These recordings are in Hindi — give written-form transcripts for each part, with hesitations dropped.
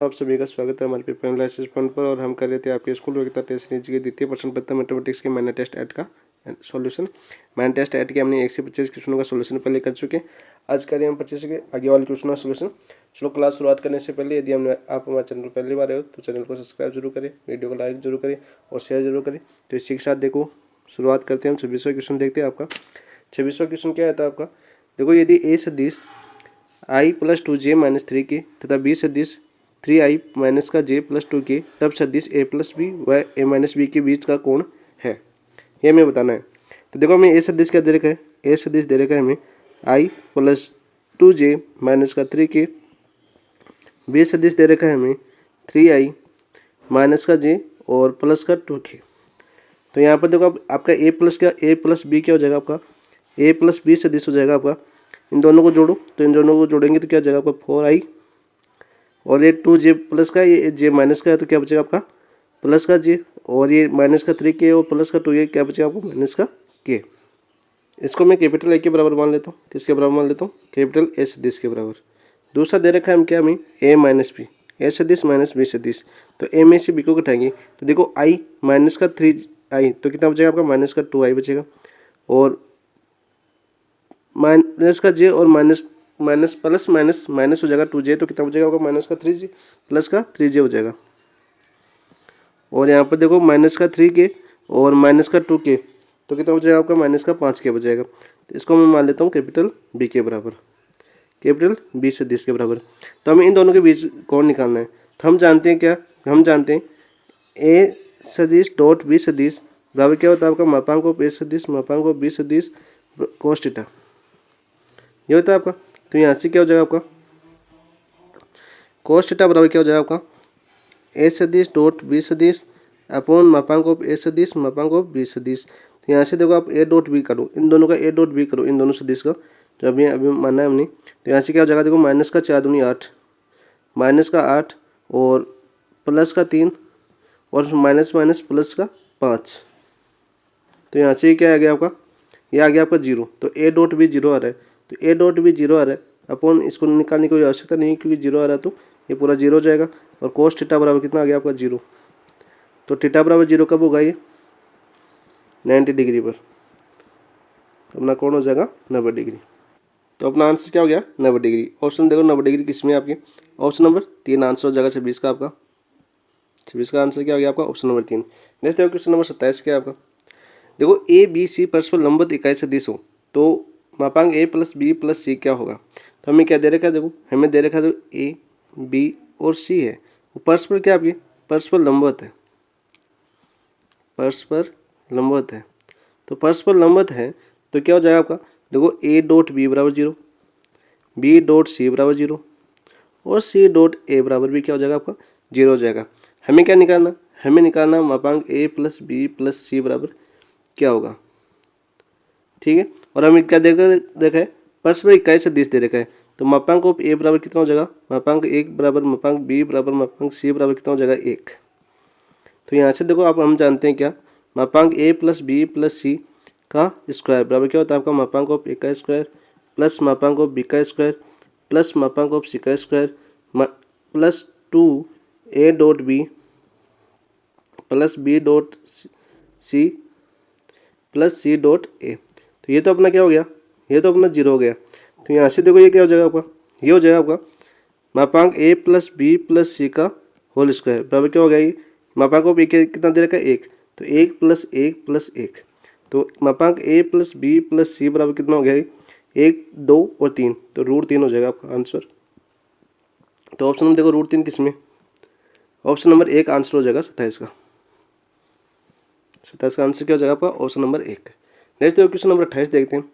आप सभी का स्वागत है हमारे पेपर एनालिसिस फंड पर। और हम कर रहे थे आपके स्कूल योग्यता टेस्ट सीरीज के द्वितीय प्रश्न पत्र मैथमेटिक्स के मैंने टेस्ट ऐड का सॉल्यूशन। मैंने टेस्ट ऐड के हमने 1 से 25 क्वेश्चनों का सॉल्यूशन पहले कर चुके हैं। आज करें हम 25 के आगे वाले क्वेश्चनों का सॉल्यूशन। चलो क्लास शुरुआत करने से पहले यदि आप हमारे चैनल पर पहली बार हो तो चैनल को सब्सक्राइब जरूर करें, वीडियो को लाइक जरूर करें और शेयर जरूर करें। तो इसी के साथ देखो शुरुआत करते हैं। हम 26वां क्वेश्चन देखते हैं। आपका 26वां क्वेश्चन क्या आता है आपका, देखो यदि ए सदिश i + 2j - 3k तथा b सदिश 3i माइनस का j + 2k तब सदिश a + b व a - b के बीच का कोण है, ये हमें बताना है। तो देखो हमें a सदिश क्या दे रखा है, a सदिश दे रखा है हमें i + 2j माइनस का 3k, b सदिश दे रखा है हमें 3i माइनस का j और प्लस का 2k। तो यहाँ पर देखो आपका a + b क्या हो जाएगा, आपका a + b सदिश हो जाएगा आपका। इन दोनों को जोड़ो, तो इन दोनों को जोड़ेंगे तो क्या हो जाएगा आपका 4i और ये 2j प्लस का, ये j माइनस का है तो क्या बचेगा आपका प्लस का j, और ये माइनस का 3k और प्लस का 2k क्या बचेगा आपको माइनस का k। इसको मैं कैपिटल A के बराबर मान लेता हूँ। किसके बराबर मान लेता हूँ, कैपिटल A सदिश के बराबर। दूसरा दे रखा है हम क्या, हमें a - b, a सदिश माइनस b सदिश। तो a में से b को घटाएंगे तो देखो i माइनस का 3i तो कितना बचेगा आपका माइनस का 2i बचेगा, और माइनस का j और minus minus plus minus minus हो जाएगा 2j तो कितना बचेगा आपका माइनस का 3j प्लस का 3j हो जाएगा। और यहाँ पर देखो माइनस का 3k और माइनस का 2k तो कितना बचेगा आपका माइनस का 5k बचेगा। तो इसको मैं मान लेता हूँ कैपिटल B के बराबर, कैपिटल B सदिश के बराबर। तो हमें इन दोनों के बीच कोण निकालना है। तो हम जानते हैं क्या, हम जानते हैं a सदिश डॉट b सदिश बराबर क्या होता है आपका मापांक ऑफ a सदिश मापांक ऑफ b सदिश cos थीटा, ये होता है आपका। तो यहाँ से क्या हो जाएगा आपका cos थीटा बराबर क्या हो जाएगा आपका a सदिश डॉट b सदिश अपॉन मापांक ऑफ a सदिश मापांक ऑफ b सदिश। तो यहाँ से देखो आप a डॉट b करो, इन दोनों का a डॉट b करो, इन दोनों सदिश का जो अभी माना है हमने। तो यहाँ से क्या हो जाएगा देखो माइनस का 4 दूनी 8, माइनस का 8 और प्लस का 3 और माइनस माइनस प्लस का 5। तो यहाँ से क्या आ गया आपका, ये आ गया आपका 0। तो a डॉट b 0 आ रहा है, तो a डॉट b 0 आ रहा है अपॉन इसको निकालने की कोई आवश्यकता नहीं क्योंकि 0 आ रहा है तो ये पूरा 0 हो जाएगा। और cos थीटा बराबर कितना आ गया आपका 0। तो थीटा बराबर 0 कब होगा, ये 90 डिग्री पर। तो अपना कौन हो जाएगा 90 डिग्री। तो अपना आंसर क्या हो गया 90 डिग्री। ऑप्शन देखो 90 डिग्री किस में आपके, ऑप्शन नंबर 3 आंसर हो जाएगा 26 का आपका। 26 का आंसर क्या हो गया आपका ऑप्शन नंबर 3। नेक्स्ट देखो क्वेश्चन नंबर 27 क्या है आपका, देखो ए बी सी परस्पर लंबवत इकाई सदिश हो तो मापांक a + b + c क्या होगा। तो हमें क्या दे रखा है, देखो हमें दे रखा है तो a b और c है, परस्पर क्या आपके परस्पर लंबवत है, परस्पर लंबवत है। तो परस्पर लंबवत है तो क्या हो जाएगा आपका, देखो a डॉट b बराबर 0, b डॉट c बराबर 0 और c डॉट a बराबर भी क्या हो जाएगा आपका 0 हो जाएगा। हमें क्या निकालना, हमें निकालना मापांक a + b + c बराबर क्या होगा, ठीक है। और हमें क्या दे रखा है, परस्पर इकाई सदिश दे रखा है। तो मापांक ऑफ a बराबर कितना हो जाएगा, मापांक 1 बराबर मापांक b बराबर मापांक c बराबर कितना हो जाएगा 1। तो यहाँ से देखो आप हम जानते हैं क्या, मापांक a + b + c का स्क्वायर बराबर क्या होता है आपका मापांक ऑफ a का स्क्वायर प्लस मापांक ऑफ b का स्क्वायर प्लस मापांक ऑफ c का square plus 2a dot b plus b dot c plus c dot a। तो ये तो अपना क्या हो गया, ये तो अपना 0 हो गया। तो यहाँ से देखो ये क्या हो जाएगा आपका, ये हो जाएगा आपका मापांक a + b + c का होल स्क्वायर बराबर क्या हो गया, ये मापांक ऑफ a कितना दे रखा है 1, तो 1 + 1 + 1। तो मापांक a + b + c बराबर कितना हो गया, 1 2 और 3, तो √3 हो जाएगा आपका आंसर। तो ऑप्शन नंबर देखो √3 किस में, ऑप्शन नंबर 1 आंसर हो जाएगा 27 का। 27 का आंसर क्या हो जाएगा आपका ऑप्शन नंबर 1। नेक्स्ट देखो क्वेश्चन नंबर 28 देखते हैं।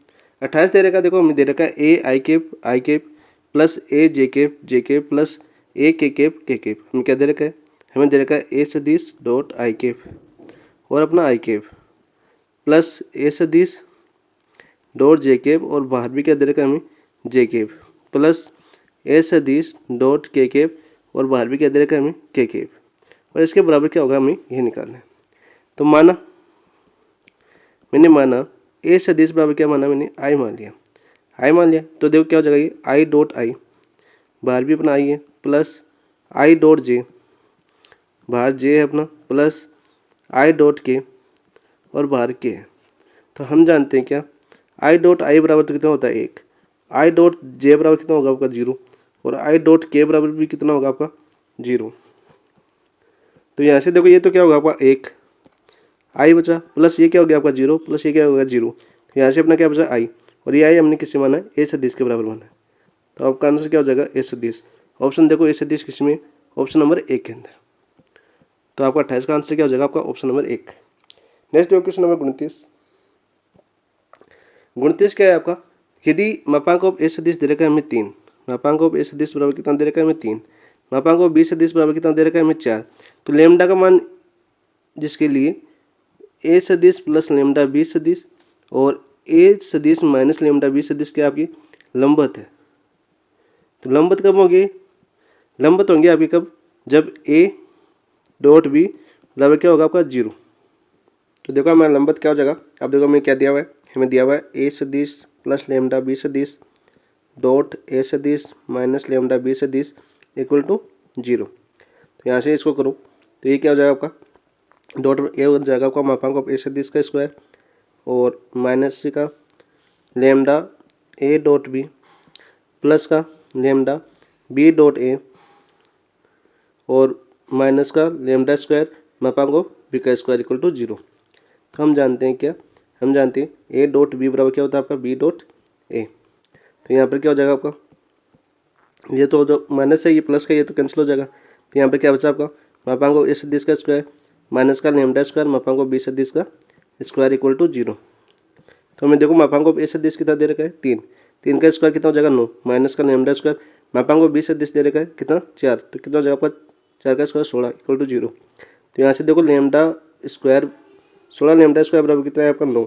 28 दे रखा है, देखो हमें दे रखा है a i cap plus a j cap plus a k cap. हमें क्या दे रखा है, हमें दे रखा है a सदिश डॉट i कैप और अपना i कैप प्लस a सदिश डॉट j कैप और बाहर भी क्या दे रखा है हमें j कैप प्लस a सदिश डॉट k कैप और बाहर भी क्या दे रखा है हमें k कैप, और इसके बराबर क्या होगा हमें ये निकालना है। तो माना, मैंने माना a सदिश बराबर क्या माना, मैंने i मान लिया, i मान लिया। तो देखो क्या हो जाएगा ये i डॉट i बाहर भी अपना i है प्लस आई डॉट जे, बाहर जे है अपना, प्लस आई डॉट के और बाहर के है। तो हम जानते हैं क्या, आई डॉट आई बराबर तो कितना होता है 1, आई डॉट जे बराबर कितना होगा आपका 0, और आई डॉट के बराबर भी कितना होगा आपका 0। तो यहाँ से देखो ये तो क्या होगा आपका 1 आई बचा, प्लस ये क्या हो गया आपका 0, प्लस ये क्या होगा 0। तो यहाँ से अपना क्या बचा आई, और ये आई हमने किससे माना है, ए सदिश के बराबर माना है। तो आपका आंसर क्या हो जाएगा ए सदिश। ऑप्शन देखो ए सदिश किस में, ऑप्शन नंबर 1 के अंदर। तो आपका 28 का आंसर क्या हो जाएगा आपका ऑप्शन नंबर 1। नेक्स्ट देखो क्वेश्चन नंबर 29। 29 क्या है आपका, यदि मापांक ऑफ ए सदिश दे रखा है हमें 3, मापांक ऑफ ए सदिश बराबर कितना दे रखा है हमें 3, मापांक ऑफ बी सदिश बराबर कितना दे रखा है हमें 4। तो लेमडा का मान जिसके लिए ए सदिश प्लस लेमडा बी सदिश और ए सदिश माइनस लेमडा बी सदिश क्या आपकी लंबवत है। तो लंबवत कब होगी, लंबवत होंगे आपकी कब, जब ए डॉट बी बराबर क्या होगा आपका 0। तो देखो हमारा लंबवत क्या हो जाएगा, अब देखो हमें क्या दिया हुआ है, हमें दिया हुआ है ए सदिश प्लस लेमडा बी सदिश डॉट ए सदिश माइनस लेमडा बी सदिश इक्वल टू 0। तो यहाँ से इसको करो तो ये क्या हो जाएगा आपका, डॉट ए हो जाएगा आपका मापांक ऑफ ए सदिश का स्क्वायर और माइनस का lambda A dot B plus का लेमडा बी डॉट ए और माइनस का लेमडा स्क्वायर मापांक ऑफ बी का स्क्वायर इक्वल टू 0। तो हम जानते हैं क्या, हम जानते हैं ए डॉट बी बराबर क्या होता है आपका बी डॉट ए। तो यहाँ पर क्या हो जाएगा आपका, ये तो जो माइनस है ये प्लस का ये तो कैंसिल हो जाएगा। तो यहाँ पर क्या बचा आपका मापांक ऑफ ए सदिश का स्क्वायर माइनस का लेमडा स्क्वायर मापांक ऑफ बी सदिश का स्क्वायर इक्वल टू 0। तो हमें देखो मापांक ऑफ ए सदिश कितना दे रखा है 3, 3 का स्क्वायर कितना हो जाएगा 9 माइनस का लेमडा स्क्वायर मापांक ऑफ बी सदिश दे रखा है कितना 4, तो कितना हो जाएगा आपका 4 का स्क्वायर 16 इक्वल टू 0। तो यहाँ से देखो लेमडा स्क्वायर 16 लेमडा स्क्वायर बराबर कितना है आपका 9,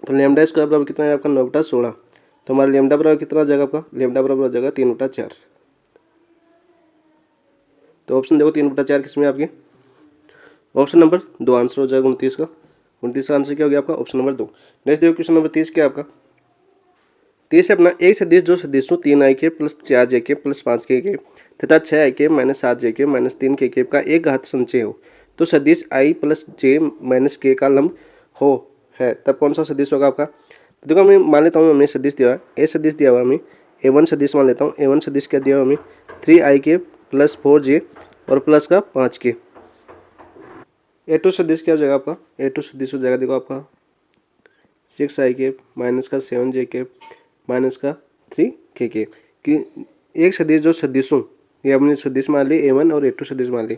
तो लेमडा स्क्वायर बराबर कितना है आपका 9/16। तो हमारा लेमडा बराबर कितना हो जाएगा आपका, लेमडा बराबर हो जाएगा 3/4। तो ऑप्शन देखो 3/4 किसमें आपके, ऑप्शन नंबर 2 आंसर हो जाएगा 29 का। 29 का आंसर क्या हो गया आपका ऑप्शन नंबर 2। नेक्स्ट देखो क्वेश्चन नंबर 30 क्या है आपका, 30 है अपना एक सदिश जो सदिशों 3 आई के प्लस 4 जे के प्लस 5 के तथा 6 आई के माइनस 7 जे के माइनस 3 के का एक घात संचय हो, तो सदिश आई प्लस जे माइनस के का लंब हो है, तब कौन सा सदिश होगा आपका। तो देखो मैं मान लेता हूँ हमें सदिश दिया है, ए सदिश दिया हुआ हमें A1 सदिश मान लेता हूँ। A1 सदिश क्या दिया हुआ हमें 3 आई के प्लस 4 जे और प्लस का 5 के। A2 सदिश क्या हो जाएगा आपका, A2 सदिश हो जाएगा देखो आपका 6 आई के माइनस का 7 जे के माइनस का 3 के कि एक सदिश जो सदिशों ये हमने सदिश मान ली A1 और A2 सदिश मान ली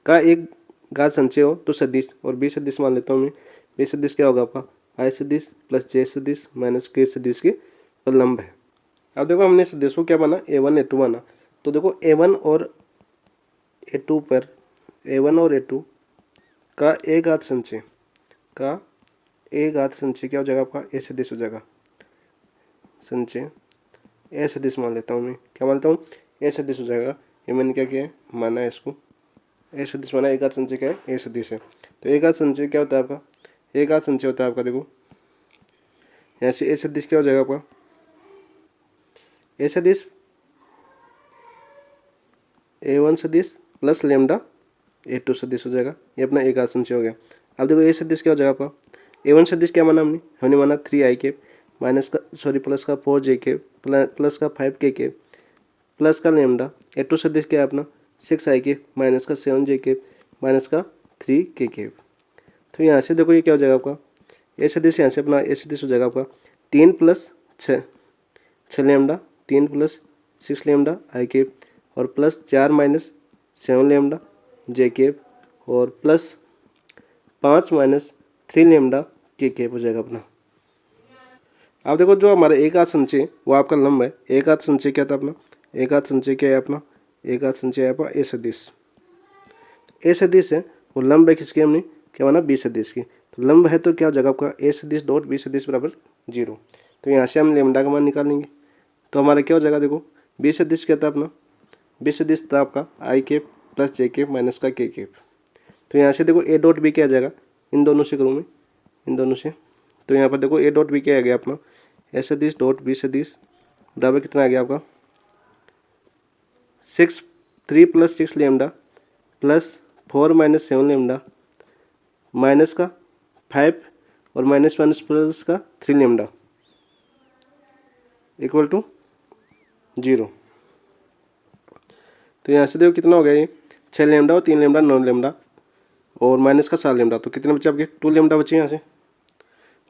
का एक घात संचय हो, तो सदिश और बी सदिश मान लेता हूँ मैं। बी सदिश क्या होगा आपका आई सदिश प्लस जे सदिश माइनस के सदिश के लंब है। अब देखो हमने सदिशों क्या माना A1 A2 माना, तो देखो A1 और A2 पर A1 और A2 का एक घात संचय क्या हो जाएगा आपका ए सदिश हो जाएगा, संचय ए सदिश मान लेता हूँ मैं, क्या मानता हूँ ए सदिश हो जाएगा। ये मैंने क्या किया है माना है इसको ए सदिश माना, एक घात संचय क्या है ए सदिश है। तो एक घात संचय क्या होता है आपका, एक घात संचय होता है आपका देखो यहाँ से ए सदिश क्या हो जाएगा आपका, ए सदिश A1 सदिश प्लस लेमडा A2 सदिश हो जाएगा, ये अपना एक घात संचय हो गया। अब देखो ए सदिश क्या हो जाएगा आपका, A1 सदिश क्या माना हमने माना 3 आई के माइनस का प्लस का 4 जे के प्लस का 5 के प्लस का लेमडा। A2 सदिश क्या है अपना 6 आई के माइनस का 7 जे के माइनस का 3 के। तो यहाँ से देखो ये क्या हो जाएगा आपका ए सदिश, यहाँ से अपना ए सदिश हो जाएगा आपका 3 plus 6 lambda 3 plus 6 lambda I के और प्लस 4 माइनस 7 लेमडा जे के और प्लस 5 माइनस 3 लेमडा के हो जाएगा अपना। अब देखो जो हमारा एक घात संचय वो आपका लंब है, एक घात संचय क्या था अपना, एक घात संचय क्या है अपना, एक घात संचय है आपका ए सदिश। ए सदिश है वो लंब है किसकी हमने क्या माना बी सदिश की, तो लंब है तो क्या हो जाएगा आपका ए सदिश डॉट बी सदिश बराबर 0। तो यहाँ से हम लेमडा का मान निकालेंगे, तो हमारा क्या हो जाएगा देखो बी सदिश क्या था अपना, बी सदिश था आपका आई के प्लस जे के माइनस का के। तो यहाँ से देखो ए डॉट बी क्या आ जाएगा, इन दोनों से करूँ मैं, इन दोनों से। तो यहाँ पर देखो ए डॉट बी क्या आ गया अपना ए सदिश डॉट बी सदिश बराबर कितना आ गया आपका 6 3 + 6 लेमडा प्लस 4 - 7 लेमडा माइनस का 5 और माइनस माइनस प्लस का 3 लेमडा इक्वल टू 0। तो यहाँ से देखो कितना हो गया ये 6 लेमडा और 3 लेमडा 9 लेमडा और माइनस का 7 लेमडा, तो कितने बचे आपके 2 लेमडा बचे यहाँ से।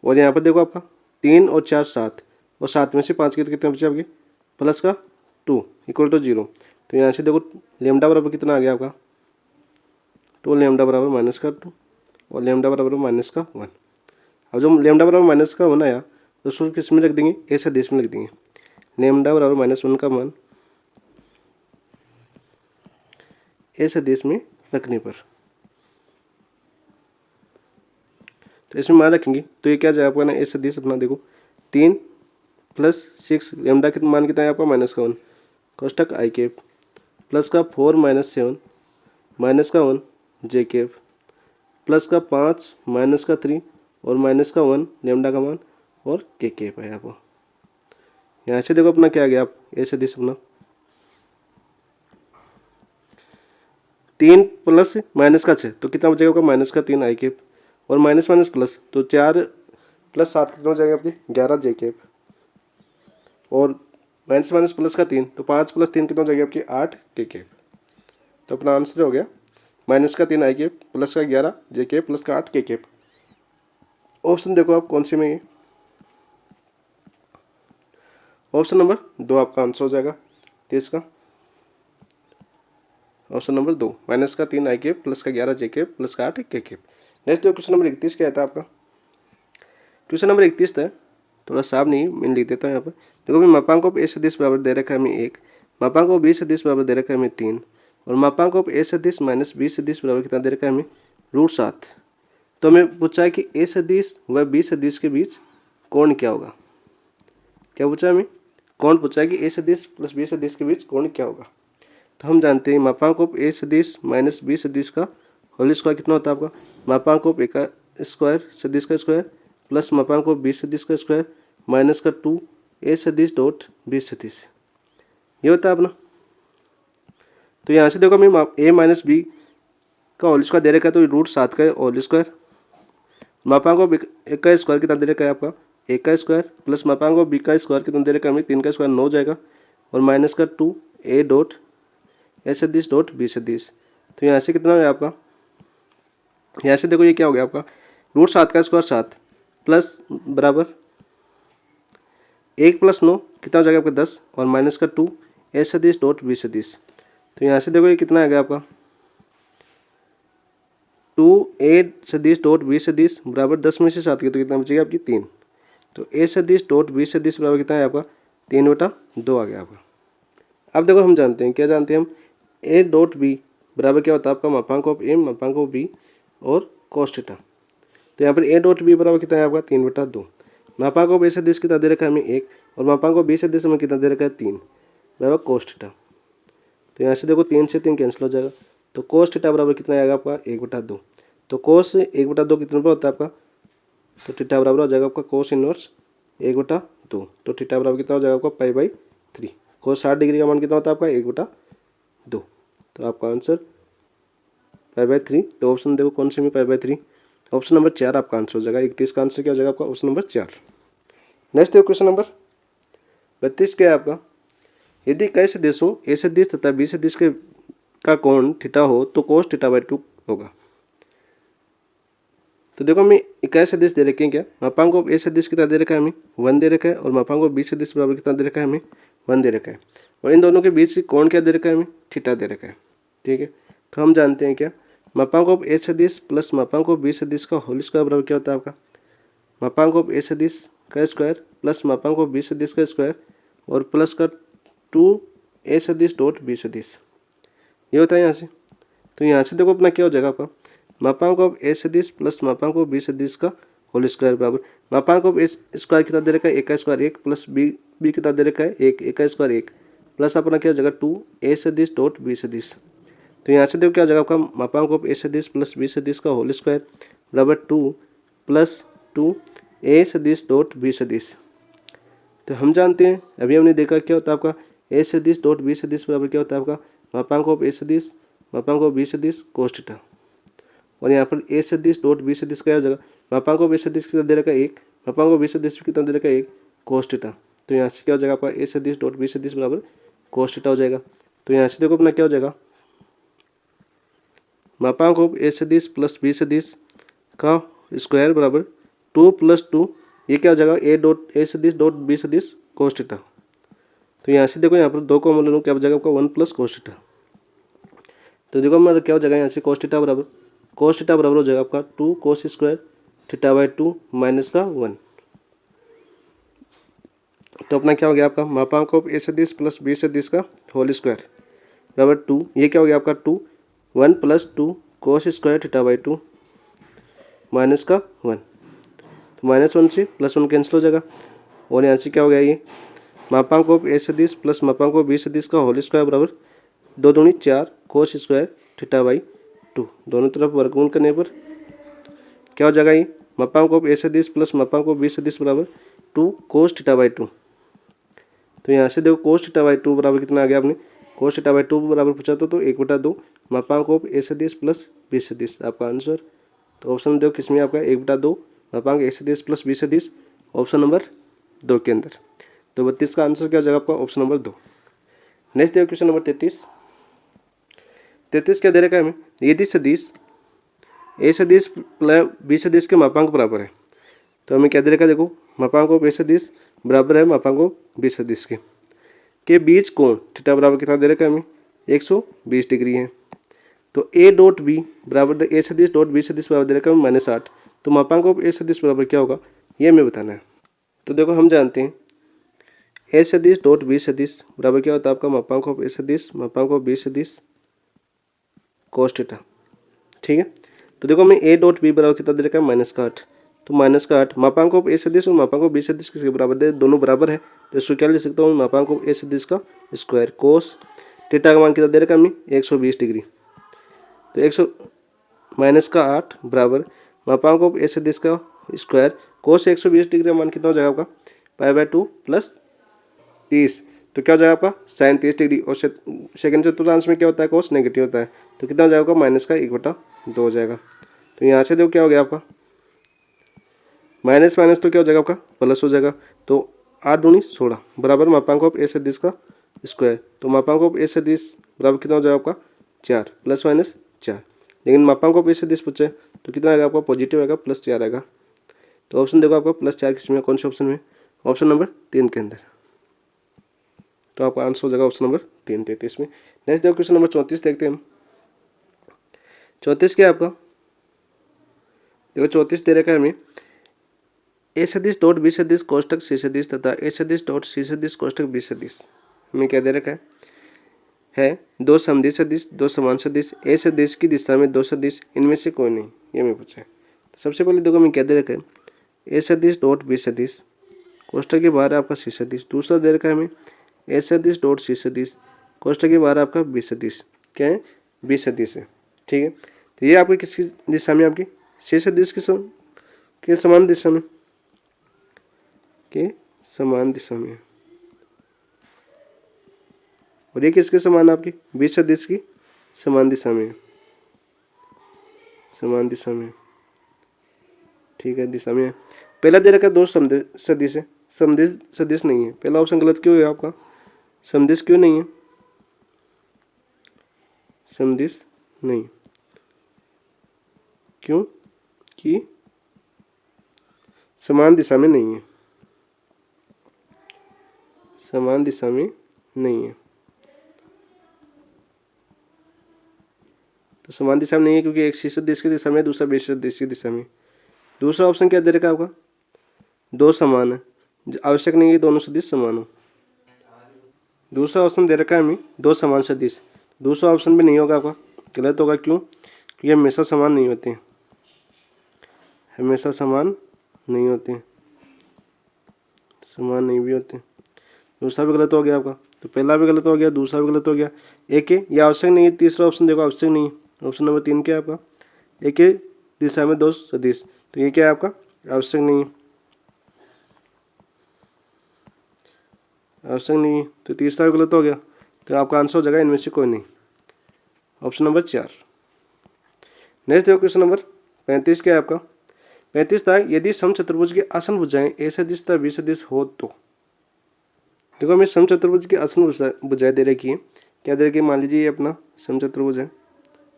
और यहाँ पर देखो आपका 3 और 4 7 और 7 में से 5 के तो कितने बचे आपके प्लस का 2 इक्वल टू 0। तो यहाँ से देखो लेमडा बराबर कितना आ गया आपका 2 लेमडा बराबर माइनस का 2 और लेमडा बराबर माइनस का 1। अब जो लेमडा बराबर माइनस का 1 आया तो उसको किस में रख देंगे, ए सदिश में लिख देंगे। लेमडा बराबर -1 का मान ए सदिश में रखने पर, तो इसमें मान रखेंगे तो ये क्या जाए आपका ना ए सदिश अपना देखो 3 + 6 लेमडा के मान कितना है आपका -1 कोष्टक आई कैप प्लस का 4 - 7 माइनस का 1 जे कैप प्लस का 5 माइनस का 3 और माइनस का 1 लेमडा का मान और के कैप है आपको। यहाँ से देखो अपना क्या आ गया आप ए सदिश अपना 3 प्लस माइनस का 6 तो कितना बचेगा आपका माइनस का 3 आई कैप और माइनस माइनस प्लस तो 4 + 7 कितना हो जाएगा आपकी 11 जे कैप और माइनस माइनस प्लस का 3 तो 5 + 3 कितना हो जाएगी आपकी 8 के कैप। तो अपना आंसर हो गया माइनस का 3 आई कैप प्लस का 11 जे कैप प्लस का 8 के कैप। ऑप्शन देखो आप कौन से में ये ऑप्शन नंबर 2 आपका आंसर हो जाएगा 23 का। ऑप्शन नंबर 2 माइनस का 3 आई कैप प्लस का 11 जे कैप प्लस का 8 के कैप। नेक्स्ट देखो क्वेश्चन नंबर 31 क्या था आपका। क्वेश्चन नंबर 31 था थोड़ा साफ नहीं मैं लिख देता हूँ यहाँ पर। देखो भाई मापांक ऑफ ए सदिश बराबर दे रखा है हमें 1, मापांक ऑफ बी सदिश बराबर दे रखा है हमें 3 और मापांक ऑफ ए सदिश माइनस बी सदिश बराबर कितना दे रखा है हमें √7। तो हमें पूछा है कि ए सदिश व बी सदिश के बीच कोण क्या होगा। क्या पूछा है हमें, कोण पूछा है कि ए सदिश प्लस बी सदिश के बीच कोण क्या होगा। तो हम जानते हैं मापांक ऑफ ए सदिश माइनस बी सदिश का होल स्क्वायर कितना होता है आपका मापांक ऑफ ए का स्क्वायर सदिश का स्क्वायर प्लस मापांक ऑफ बी सदिश का स्क्वायर माइनस का 2 ए सदिश डॉट बी सदिश, ये होता है अपना। तो यहाँ से देखो हमें ए माइनस बी का होल स्क्वायर दे रखा है तो √7 का होल स्क्वायर मापांक ऑफ ए का स्क्वायर कितना दे रखा है आपका ए का स्क्वायर प्लस मापांक ऑफ बी का स्क्वायर कितना दे रखा है हमें 3 का स्क्वायर 9 हो जाएगा और माइनस का 2 ए डॉट ए सदिश डॉट बी सदिश। तो यहाँ से कितना है आपका, यहाँ से देखो ये क्या हो गया आपका √7 का स्क्वायर 7 प्लस बराबर 1 + 9 कितना हो जाएगा आपका 10 और माइनस का 2 ए सदिश डॉट बी सदिश। तो यहाँ से देखो ये कितना आ गया आपका 2 ए सदिश डॉट बी सदिश बराबर 10 में से 7 की तो कितना बचेगा आपकी 3। तो ए सदिश डॉट बी सदिश बराबर कितना है आपका 3/2 आ गया आपका। अब देखो हम जानते हैं क्या जानते हैं हम ए डॉट बी बराबर क्या होता है आपका मापांक ऑफ ए मापांक ऑफ बी और cos थीटा। तो यहाँ पर ए डॉट बी बराबर कितना है आपका 3/2। मापांक ऑफ ए सदिश कितना दे रखा है हमें 1 और मापांक ऑफ बी सदिश हमें कितना दे रखा है 3 बराबर cos थीटा। तो यहाँ से देखो 3 से 3 कैंसिल हो जाएगा तो cos थीटा बराबर कितना आएगा आपका 1/2। तो cos 1/2 कितना पर होता है आपका, तो थीटा बराबर हो जाएगा आपका cos इनवर्स 1/2। तो थीटा बराबर कितना हो जाएगा आपका π/3। cos 60 डिग्री का मान कितना होता है आपका 1/2। तो आपका आंसर π/3। तो ऑप्शन देखो कौन से में π/3, ऑप्शन नंबर 4 आपका आंसर हो जाएगा। 31 का आंसर क्या हो जाएगा आपका ऑप्शन नंबर 4। नेक्स्ट देखो क्वेश्चन नंबर 32 क्या है आपका। यदि कई सदिशों ए सदिश तथा बी सदिश के का कोण थीटा हो तो cos θ/2 होगा। तो देखो हमें इकाई सदिश दे रखे हैं क्या, मापांक ऑफ ए सदिश कितना दे रखा है हमें 1 दे रखा है और मापांक ऑफ बी सदिश बराबर कितना दे रखा है हमें 1 दे रखा है और इन दोनों के बीच कोण क्या दे रखा है हमें थीटा दे रखा है। ठीक है, तो हम जानते हैं क्या मापांक ऑफ ए सदिश प्लस मापांक ऑफ बी सदिश का होल स्क्वायर बराबर क्या होता है आपका मापांक ऑफ ए सदिश का स्क्वायर प्लस मापांक ऑफ बी सदिश का स्क्वायर और प्लस का 2 ए सदिश डॉट बी सदिश, ये होता है यहाँ से। तो यहाँ से देखो अपना क्या हो जाएगा आपका मापांक ऑफ ए सदिश प्लस मापांक ऑफ बी सदिश का होल स्क्वायर बराबर मापांक ऑफ ए स्क्वायर कितना दे रखा है ए का स्क्वायर 1 प्लस बी कितना दे रखा है 1 ए का स्क्वायर 1 प्लस अपना क्या हो जाएगा 2 ए सदिश डॉट बी सदिश। तो यहाँ से देखो क्या हो जाएगा आपका मापांक ऑफ ए सदिश प्लस बी सदिश का होल स्क्वायर बराबर 2 + 2 ए सदिश डॉट बी सदिश। तो हम जानते हैं अभी हमने देखा क्या होता है आपका ए सदिश डॉट बी सदिश बराबर क्या होता है आपका मापांक ऑफ ए सदिश मापांक ऑफ बी सदिश कोस थीटा। और यहाँ पर ए सदिश डॉट बी सदिश क्या हो जाएगा, मापांक ऑफ ए सदिश कितना दे रखा है 1, मापांक ऑफ बी सदिश कितना दे रखा है 1 कोस थीटा। तो यहाँ से क्या हो जाएगा आपका ए सदिश डॉट बी सदिश बराबर कोस थीटा हो जाएगा। तो यहाँ से देखो अपना क्या हो जाएगा, मापांक ऑफ ए सदिश प्लस बी सदिश का स्क्वायर बराबर 2 + 2, ये क्या हो जाएगा ए सदिश डॉट बी सदिश कोस थीटा। तो यहाँ से देखो यहाँ पर 2 कॉमन ले लो, क्या हो जाएगा आपका 1 + कोस थीटा। तो देखो हमारा क्या हो जाएगा यहाँ से कोस थीटा बराबर हो जाएगा आपका 2 cos स्क्वायर थीटा/2 माइनस का 1। तो अपना क्या हो गया आपका मापांक ऑफ ए सदिश प्लस बी सदिश का होल स्क्वायर बराबर 2, ये क्या हो गया आपका 1 + 2 cos स्क्वायर थीटा/2 माइनस का 1। तो -1 से +1 कैंसिल हो जाएगा। और यहाँ से क्या हो गया ये मापांक ऑफ ए सदिश प्लस मापांक ऑफ बी सदिश का होल स्क्वायर बराबर 2 दूनी 4 cos स्क्वायर थीटा/2, दोनों तरफ वर्गमूल करने पर क्या हो जाएगा ये मापांक ऑफ ए सदिश प्लस मापांक ऑफ बी सदिश बराबर 2 cos थीटा/2। तो यहाँ से देखो cos थीटा/2 बराबर कितना आ गया आपने, cos थीटा/2 बराबर पूछा तो 1/2 मापांक ऑफ ए सदिश प्लस बी सदिश आपका आंसर। तो ऑप्शन देखो किसमें आपका 1/2 मापांक ए सदिश प्लस बी सदिश, ऑप्शन नंबर 2 के अंदर। तो 32 का आंसर क्या हो जाएगा आपका ऑप्शन नंबर 2। नेक्स्ट देखो क्वेश्चन नंबर 33 क्या दे रखा है हमें, यदि सदिश ए सदिश प्लस बी सदिश के मापांक बराबर है, तो हमें क्या दे रखा है देखो मापांक ऑफ ए सदिश बराबर है मापांक ऑफ बी सदिश के बीच कोण थीटा बराबर कितना दे रखा है हमें 120 डिग्री है। तो ए डॉट बी बराबर ए सदिश डॉट बी सदिश बराबर दे रखा है -8। तो मापांक ऑफ ए सदिश बराबर क्या होगा ये हमें बताना है। तो देखो हम जानते हैं ए सदिश डॉट बी सदिश बराबर क्या होता है आपका मापांक ऑफ ए सदिश मापांक ऑफ बी सदिश कोस थीटा, ठीक है। तो देखो हमें ए डॉट बी बराबर कितना दे रखा है -8। तो -8 मापांक ऑफ ए सदिश और मापांक ऑफ बी सदिश किसके बराबर दे, दोनों बराबर है। तो इसको क्या लिख सकता हूँ मापांक ऑफ ए सदिश का स्क्वायर कोस थीटा का मान कितना दे रखा है हमने 120 डिग्री। तो 100 -8 बराबर मापांक ऑफ ए सदिश का स्क्वायर कोस 120 डिग्री का मान कितना हो जाएगा आपका π/2 + 30। तो क्या हो जाएगा आपका sin 30 डिग्री। और सेकंड चतुर्थांश में क्या होता है कोस नेगेटिव होता है। तो कितना हो जाएगा -1/2 हो जाएगा। तो यहाँ से देखो क्या हो गया आपका माइनस तो क्या हो जाएगा आपका प्लस हो जाएगा। तो 8 दूनी 16 बराबर मापांक ऑफ ए सदिश का स्क्वायर। तो मापांक ऑफ ए सदिश बराबर कितना हो जाएगा आपका 4 ± 4। लेकिन मापांक ऑफ ए सदिश पूछे तो कितना आएगा आपका पॉजिटिव आएगा +4 आएगा। तो ऑप्शन देखो आपका +4 किसमें कौन से ऑप्शन में, ऑप्शन नंबर 3 के अंदर। तो आपका आंसर हो जाएगा ऑप्शन नंबर 3 33 में। नेक्स्ट देखो क्वेश्चन नंबर 34 देखते हैं हम। 34 क्या है आपका, देखो 34 दे रखा है हमें ए सदिश डॉट बी सदिश कोष्टक सी सदिश तथा ए सदिश डॉट सी सदिश कोष्टक बी सदिश हमें क्या दे रखा है दो समदिश सदिश दो समान सदिश ए सदिश की दिशा में दो सदिश इनमें से कोई नहीं, ये हमें पूछा है। तो सबसे पहले देखो हमें क्या दे रखा है ए सदिश डॉट बी सदिश कोष्टक के बाहर आपका सी सदिश। दूसरा दे रखा है हमें ए सदिश डॉट सी सदिश कोष्टक के बाहर आपका बी सदिश, क्या है बी सदिश है, ठीक है। तो ये आपकी किसकी दिशा में, आपकी सी सदिश के समान दिशा में, के समान दिशा में। और ये किसके समान, आपकी बी सदिश की समान दिशा में, समान दिशा में, ठीक है दिशा में है। पहला दे रखा है दो सदिश है, समदिश सदिश नहीं है। पहला ऑप्शन गलत क्यों है आपका, समदिश क्यों नहीं है, समदिश नहीं, क्यों कि समान दिशा में नहीं है, समान दिशा में नहीं है। तो समान दिशा में नहीं है क्योंकि एक सी सदिश की दिशा में दूसरा बी सदिश की दिशा में। दूसरा ऑप्शन क्या दे रखा है आपका दो समान है, आवश्यक नहीं है दोनों सदिश समान हो। दूसरा ऑप्शन दे रखा है हमें दो समान सदिश, दूसरा ऑप्शन भी नहीं होगा आपका, गलत होगा। क्यों, क्योंकि हमेशा समान नहीं होते हैं, हमेशा समान नहीं होते हैं, समान नहीं भी होते। दूसरा भी गलत हो गया आपका, तो पहला भी गलत हो गया, दूसरा भी गलत हो गया। एक है ये आवश्यक नहीं है, तीसरा ऑप्शन देखो आवश्यक नहीं है। ऑप्शन नंबर 3 क्या है आपका एक ही दिशा में दो सदिश, तो ये क्या है आपका आवश्यक नहीं है, आवश्यक नहीं है। तो तीसरा भी गलत हो गया, तो आपका आंसर हो जाएगा इनमें से कोई नहीं। Option number 4। नेक्स्ट देखो क्वेश्चन नंबर 35 क्या है आपका। 35 था, यदि समचतुर्भुज की आसन भुजाएं ए सदिश तथा बी सदिश हो तो। देखो हमें समचतुर्भुज की आसन भुजाएं दे रखी है। क्या दे रखी है, मान लीजिए ये अपना समचतुर्भुज है।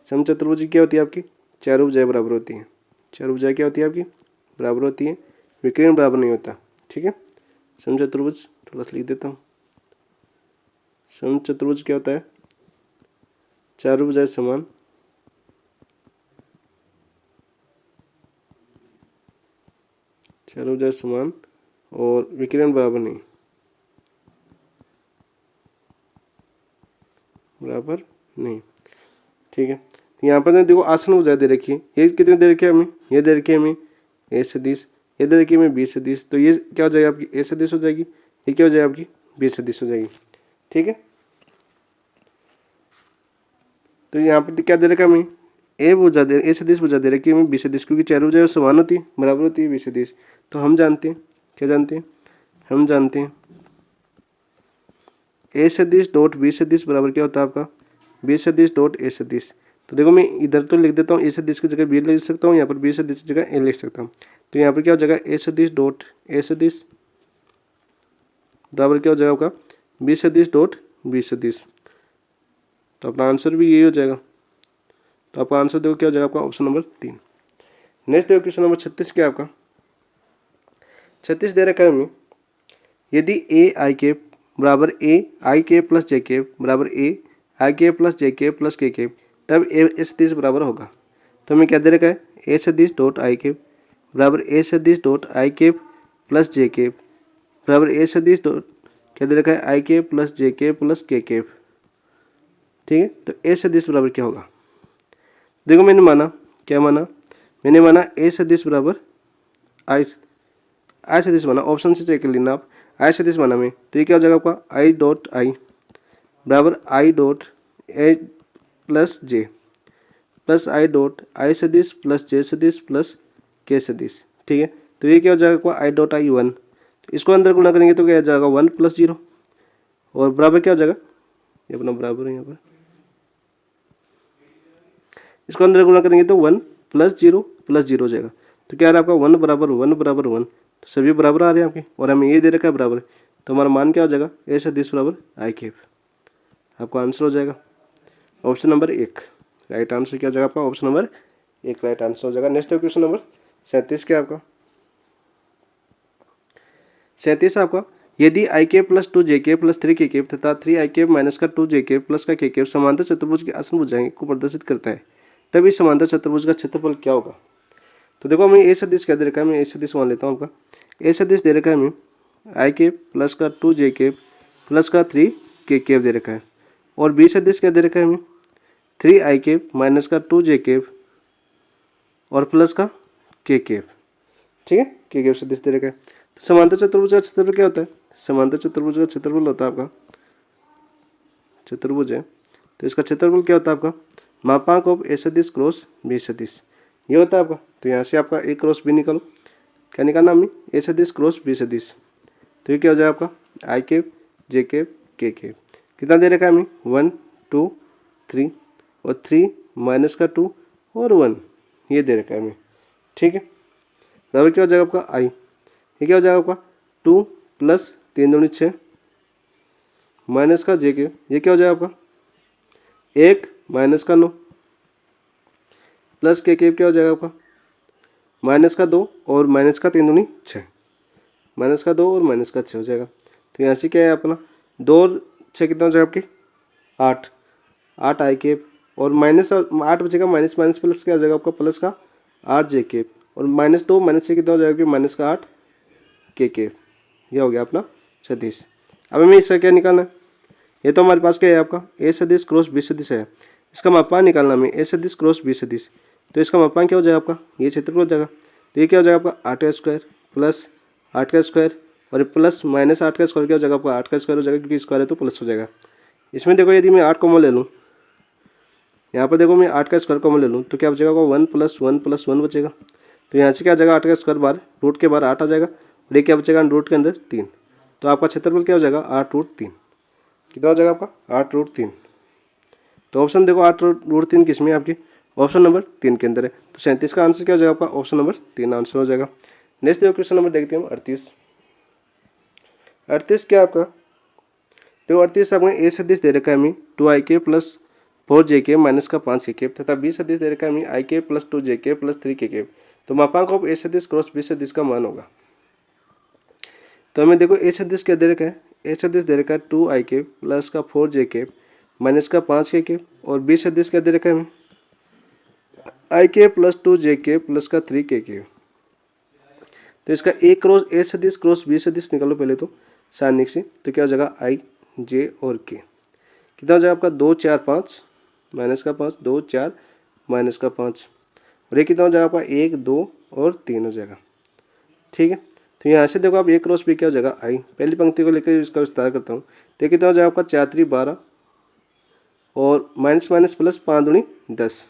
समचतुर्भुज की क्या होती है आपकी, चारों भुजाएं बराबर होती हैं। चारों भुजाएं क्या होती है आपकी, बराबर होती है, विकर्ण बराबर नहीं होता। ठीक है, समचतुर्भुज थोड़ा सा लिख देता हूँ। समचतुर्भुज क्या होता है, चारों भुजाएं समान, चारों भुजाएं समान और विकर्ण बराबर नहीं, बराबर नहीं। ठीक है, तो यहाँ पर देखो आसन भुजाएं दे रखी है। ये कितने दे रखी है हमें, ये दे रखी है हमें ए सदिश, ये दे रखी है हमें बी सदिश। तो ये क्या हो जाएगी आपकी, ए सदिश हो जाएगी, ये क्या हो जाएगी आपकी, बी सदिश हो जाएगी। ठीक है, तो यहाँ पर क्या दे रखा है हमें, ए सदिश भुजा दे रखी है हमें बी सदिश, क्योंकि चारों भुजाएं समान होती है, बराबर होती है बी सदिश। तो हम जानते हैं, क्या जानते हैं, हम जानते हैं ए सदिश डॉट बी सदिश बराबर क्या होता है आपका, बी सदिश डॉट ए सदिश। तो देखो मैं इधर तो लिख देता हूँ, ए सदिश की जगह बी लिख सकता हूँ, यहाँ पर बी सदिश की जगह ए लिख सकता हूँ। तो यहाँ पर क्या हो जाएगा, ए सदिश डॉट ए सदिश बराबर क्या हो जाएगा आपका, बी सदिश डॉट बी सदिश। तो अपना आंसर भी यही हो जाएगा। तो आपका आंसर देखो क्या हो जाएगा आपका, ऑप्शन नंबर 3। नेक्स्ट देखो क्वेश्चन नंबर 36 क्या है आपका। 36 दे रखा है हमें, यदि ए आई के बराबर ए आई के प्लस जे के बराबर ए आई के प्लस जे के प्लस के तब ए सदिश बराबर होगा। तो हमें क्या दे रखा है, ए सदिश डॉट आई के बराबर ए सदिश डॉट आई के प्लस जे के बराबर ए सदिश डॉट क्या दे रखा है, आई के प्लस जे के प्लस के। ठीक है, तो ए सदिश बराबर क्या होगा। देखो मैंने माना, क्या माना, मैंने माना ए सदिश बराबर आई सदिश माना। ऑप्शन से चेक कर लेना आप, आई सदिश माना में। तो ये क्या हो जाएगा आपका, आई डॉट आई बराबर I dot A plus J plus I dot I सदिश प्लस जे सदिश प्लस के सदिश। ठीक है, तो ये क्या हो जाएगा आपका, आई डॉट आई 1। तो इसको अंदर गुणा करेंगे तो क्या हो जाएगा 1 + 0 और बराबर क्या हो जाएगा, ये अपना बराबर है यहाँ पर, इसको अंदर गुणा करेंगे तो 1 + 0 + 0 हो जाएगा। तो क्या आ रहा है आपका 1 बराबर 1 बराबर 1, तो सभी बराबर आ रहे हैं आपके, और हमें ये दे रखा है बराबर। तो हमारा मान क्या हो जाएगा, ए सदिश बराबर आई के। आपका आंसर हो जाएगा ऑप्शन नंबर 1। राइट आंसर क्या हो जाएगा आपका, ऑप्शन नंबर 1 राइट आंसर हो जाएगा। नेक्स्ट क्वेश्चन नंबर 37 क्या आपका। 37 आपका, यदि आई के प्लस 2 जे के प्लस 3 के तथा 3 आई के माइनस का 2 जे के प्लस का के समांतर चतुर्भुज की आसन भुजाएं को प्रदर्शित करता है, तब इस समांतर चतुर्भुज का क्षेत्रफल क्या होगा। तो देखो हमें ए सदिश क्या दे रखा है, मैं ए सदिश मान लेता हूँ आपका। ए सदिश दे रखा है हमें आई के प्लस का 2 जे के प्लस का 3 के दे रखा है, और बी सदिश क्या दे रखा है हमें 3 आई के माइनस का 2 जे के और प्लस का के। ठीक है, के सदिश दे रखा है। तो समांतर चतुर्भुज का क्षेत्रफल क्या होता है, समांतर चतुर्भुज का क्षेत्रफल होता है आपका, चतुर्भुज है तो इसका क्षेत्रफल क्या होता है आपका, मापांक ऑफ ए सदिश क्रॉस बी सदिश, ये होता है आपका। तो यहाँ से आपका ए क्रॉस बी निकालो, क्या निकालना हमें, ए सदिश क्रॉस बी सदिश। तो ये क्या हो जाएगा आपका आई के जे के कितना दे रखा है हमें 1 2 3 और 3 माइनस का 2 और 1 ये दे रखा है हमें। ठीक है, बराबर क्या हो जाएगा आपका आई, ये क्या हो जाएगा आपका 2 + 3 दूनी 6 माइनस का जे के, ये क्या हो जाएगा आपका 1 माइनस का 9 प्लस के क्या हो जाएगा आपका माइनस का 2 और माइनस का 3 दूनी 6, माइनस का 2 और माइनस का 6 हो जाएगा। तो यहाँ से क्या है अपना 2 और 6 कितना हो जाएगा आपकी 8 आई के, और माइनस 8 बचेगा, माइनस माइनस प्लस क्या हो जाएगा आपका प्लस का 8 जे के, और -2 -6 कितना हो जाएगा माइनस का 8 के। ये हो गया अपना सदिश। अब हमें इसका क्या निकालना है, ये तो हमारे पास क्या है आपका ए सदिश क्रॉस बी सदिश है, इसका मापांक निकालना हमें ए सदिश क्रॉस बी सदिश। तो इसका मापांक क्या हो जाएगा आपका, ये क्षेत्रफल हो जाएगा। तो ये क्या हो जाएगा आपका 8 का स्क्वायर प्लस 8 का स्क्वायर और प्लस माइनस 8 का स्क्वायर क्या हो जाएगा आपका 8 का स्क्वायर हो जाएगा, क्योंकि स्क्वायर है तो प्लस हो जाएगा। इसमें देखो यदि मैं 8 कॉमन ले लूँ, यहाँ पर देखो मैं 8 का स्क्वायर कॉमन ले लूँ तो क्या बचेगा 1 + 1 + 1 बचेगा। तो यहाँ से क्या आ जाएगा 8 का स्क्वायर बार रूट के बाहर 8 आ जाएगा, और ये क्या बचेगा रूट के अंदर 3। तो आपका क्षेत्रफल क्या हो जाएगा 8√3, कितना हो जाएगा आपका 8√3। तो ऑप्शन देखो 8√3 किस में है आपकी, ऑप्शन नंबर 3 के अंदर है। तो 37 का आंसर क्या हो जाएगा आपका, ऑप्शन नंबर 3 आंसर हो जाएगा। नेक्स्ट देखो क्वेश्चन नंबर देखते हैं हम 38 क्या आपका, देखो 38 आपने ए सदिश दे रखा है हमें 2ik प्लस 4jk माइनस का 5k तथा बी सदिश दे रखा है हमें ik plus 2jk plus 3k। तो मापांक ऑफ ए सदिश क्रॉस बी सदिश का मान होगा। तो हमें देखो ए सदिश क्या दे रखा है, ए सदिश दे रखा है 2ik प्लस का 4jk माइनस का 5k और बी सदिश क्या दे रखा है हमें ik प्लस 2jk प्लस का 3k। तो इसका ए सदिश क्रॉस बी सदिश निकालो पहले तो सारणिक से, तो क्या हो जाएगा i j और k, कितना हो जाएगा आपका 2 4 5 माइनस का 5 2 4 माइनस का 5 और ये कितना हो जाएगा आपका 1 2 और 3 हो जाएगा। ठीक है, तो यहाँ से देखो आप ए क्रॉस बी क्या हो जाएगा i, पहली पंक्ति को लेकर इसका विस्तार करता हूँ। तो कितना हो जाएगा आपका 4 3 12 और माइनस माइनस प्लस 5 दूनी 10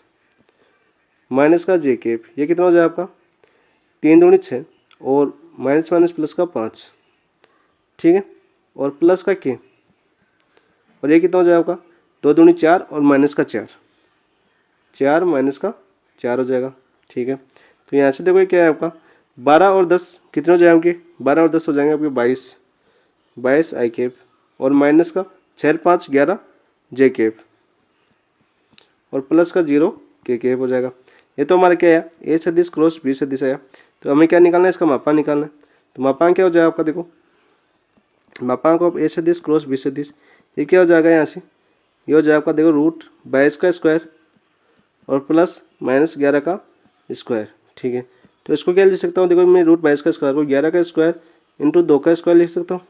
माइनस का जे के, ये कितना हो जाएगा आपका 3 दूनी 6 और माइनस माइनस प्लस का 5। ठीक है, और प्लस का के और ये कितना हो जाएगा आपका 2 दूनी 4 और माइनस का 4 माइनस का 4 हो जाएगा। ठीक है, तो यहाँ से देखो ये क्या है आपका 12 और 10 कितने हो जाएंगे, 12 और 10 हो जाएंगे आपके 22 आई केप और माइनस का 6 5 11 जे केप और प्लस का 0 के केप हो जाएगा। ये तो हमारा क्या है ए सदिश क्रॉस बी सदिश आया। तो हमें क्या निकालना है, इसका मापांक निकालना है। तो मापांक क्या हो जाएगा आपका, देखो मापांक ऑफ ए सदिश क्रॉस बी सदिश, ये क्या हो जाएगा यहाँ से, ये हो जाएगा आपका देखो रूट 22 का स्क्वायर और प्लस माइनस 11 का स्क्वायर। ठीक है, तो इसको क्या लिख सकता हूँ, देखो मैं रूट 22 का स्क्वायर को 11 का स्क्वायर इंटू 2 का स्क्वायर लिख सकता हूँ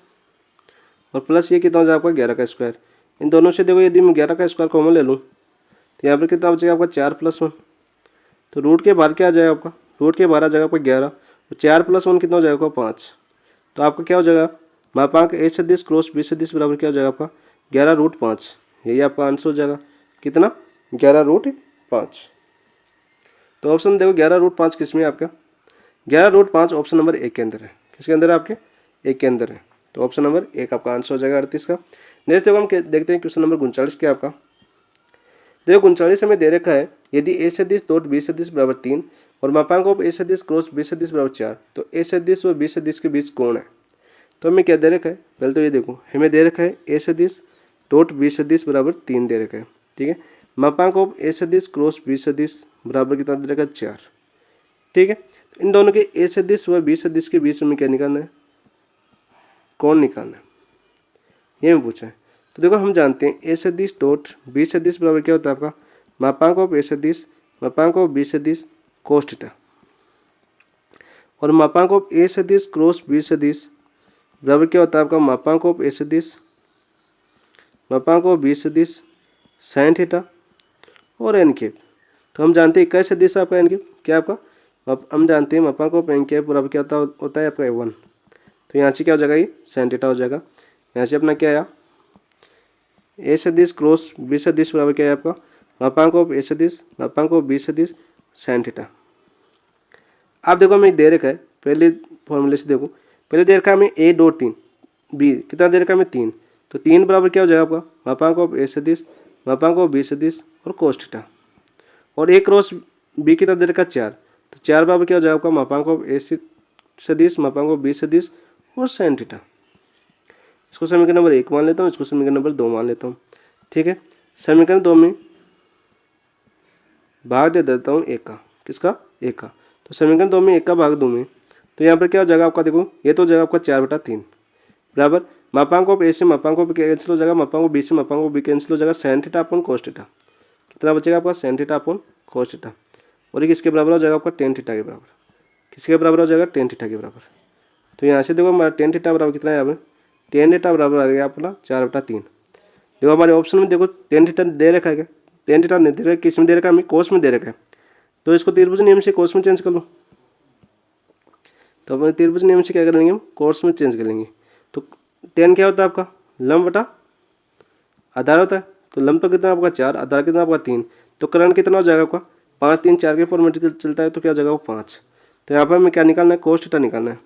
और प्लस ये कितना हो जाएगा आपका 11 का स्क्वायर। इन दोनों से देखो यदि मैं 11 का स्क्वायर कॉमन ले लूँ तो यहाँ पर कितना बचेगा आपका 4 + 1। तो रूट के बाहर क्या आ जाएगा आपका, रूट के बाहर आ जाएगा आपका 11 और 4 + 1 कितना हो जाएगा आपका 5। तो आपका क्या हो जाएगा मापांक ए सदिश क्रॉस बी सदिश बराबर क्या हो जाएगा आपका 11√5। यही आपका आंसर हो जाएगा कितना 11√5। तो ऑप्शन देखो 11√5 किस में है आपका, 11√5 ऑप्शन नंबर 1 के अंदर है। किसके अंदर है आपके 1 के अंदर है। तो ऑप्शन नंबर 1 आपका आंसर हो जाएगा 38 का। नेक्स्ट देखो हम देखते हैं क्वेश्चन नंबर 39 क्या आपका। देखो 39 हमें दे रखा है यदि ए सदिश डॉट बी सदिश बराबर 3 और मापांक ऑफ ए सदिश क्रॉस बी सदिश बराबर 4 तो ए सदिश व बी सदिश के बीच कोण है। तो हमें क्या दे रखा है, पहले तो ये देखो हमें दे रखा है ए सदिश डॉट बी सदिश बराबर 3 दे रखा है। ठीक है, मापांक ऑफ ए सदिश क्रॉस बी सदिश बराबर कितना दे रखा है 4। ठीक है, तो इन दोनों के ए सदिश व बी सदिश के बीच में क्या निकालना है, कोण निकालना है, ये में पूछा है। तो देखो हम जानते हैं ए सदिश डॉट बी सदिश बराबर क्या होता है आपका मापांक ऑफ ए सदिश मापांक ऑफ बी सदिश कोस थीटा और मापांक ऑफ ए सदिश क्रॉस बी सदिश बराबर क्या होता है आपका मापांक ऑफ ए सदिश मापांक ऑफ बी सदिश साइन थीटा और एन केप। तो हम जानते हैं क्या सदिश आपका एन केप क्या आपका, हम जानते हैं मापांक ऑफ एन केप बराबर क्या होता है आपका 1। तो यहाँ से क्या हो जाएगा ये साइन थीटा हो जाएगा। यहाँ से अपना क्या आया ए सदिश क्रॉस बी सदिश बराबर क्या है आपका मापांक ऑफ ए सदिश मापांक ऑफ बी सदिश साइन थीटा। आप देखो हमें दे रखा है पहले फॉर्मूले से देखो, पहले दे रखा है हमें ए डॉट 3 बी कितना दे रखा है हमें 3। तो 3 बराबर क्या हो जाएगा आपका मापांक ऑफ ए सदिश मापांक ऑफ बी सदिश और कोस थीटा और ए क्रॉस बी कितना दे रखा है 4। तो 4 बराबर क्या हो जाएगा आपका मापांक ऑफ ए सदिश मापांक ऑफ बी सदिश और साइन थीटा। इसको समीकरण नंबर 1 मान लेता हूँ, इसको समीकरण नंबर 2 मान लेता हूँ। ठीक है, समीकरण 2 में भाग दे देता हूँ 1 का, किसका 1 का। तो समीकरण 2 में 1 का भाग 2 में, तो यहाँ पर क्या हो जाएगा आपका देखो ये तो हो जाएगा आपका 4/3 बराबर मापांक ऑफ ए से मापांक ऑफ कैंसिल हो जाएगा मापांक ऑफ बी से मापांक ऑफ बी कैंसिल हो जाएगा sine theta upon cos theta. कितना बचेगा आपका sine theta upon cos theta और ये किसके बराबर हो जाएगा आपका टेन थीटा के बराबर। किसके बराबर हो जाएगा टेन थीटा के बराबर। तो यहाँ से देखो हमारा टेन थीटा बराबर कितना है यहाँ पर टेन थीटा बराबर आ गया अपना 4/3। देखो हमारे ऑप्शन में देखो टेन थीटा दे रखा है क्या, टेन थीटा नहीं दे रखा है, किस में दे रखा है हमें कोस में दे रखा है। तो इसको त्रिभुज नियम से कोस में चेंज कर लो। तो अपने त्रिभुज नियम से क्या कर लेंगे हम कोस में चेंज कर लेंगे। तो टेन क्या होता है आपका लंब बटा आधार होता है। तो लंब तो कितना आपका 4 आधार कितना आपका 3। तो करण कितना हो जाएगा आपका 5 3 4 के फॉर्मेट चलता है तो क्या हो जाएगा वो 5। तो यहाँ पर हमें क्या निकालना है कोस थीटा निकालना है।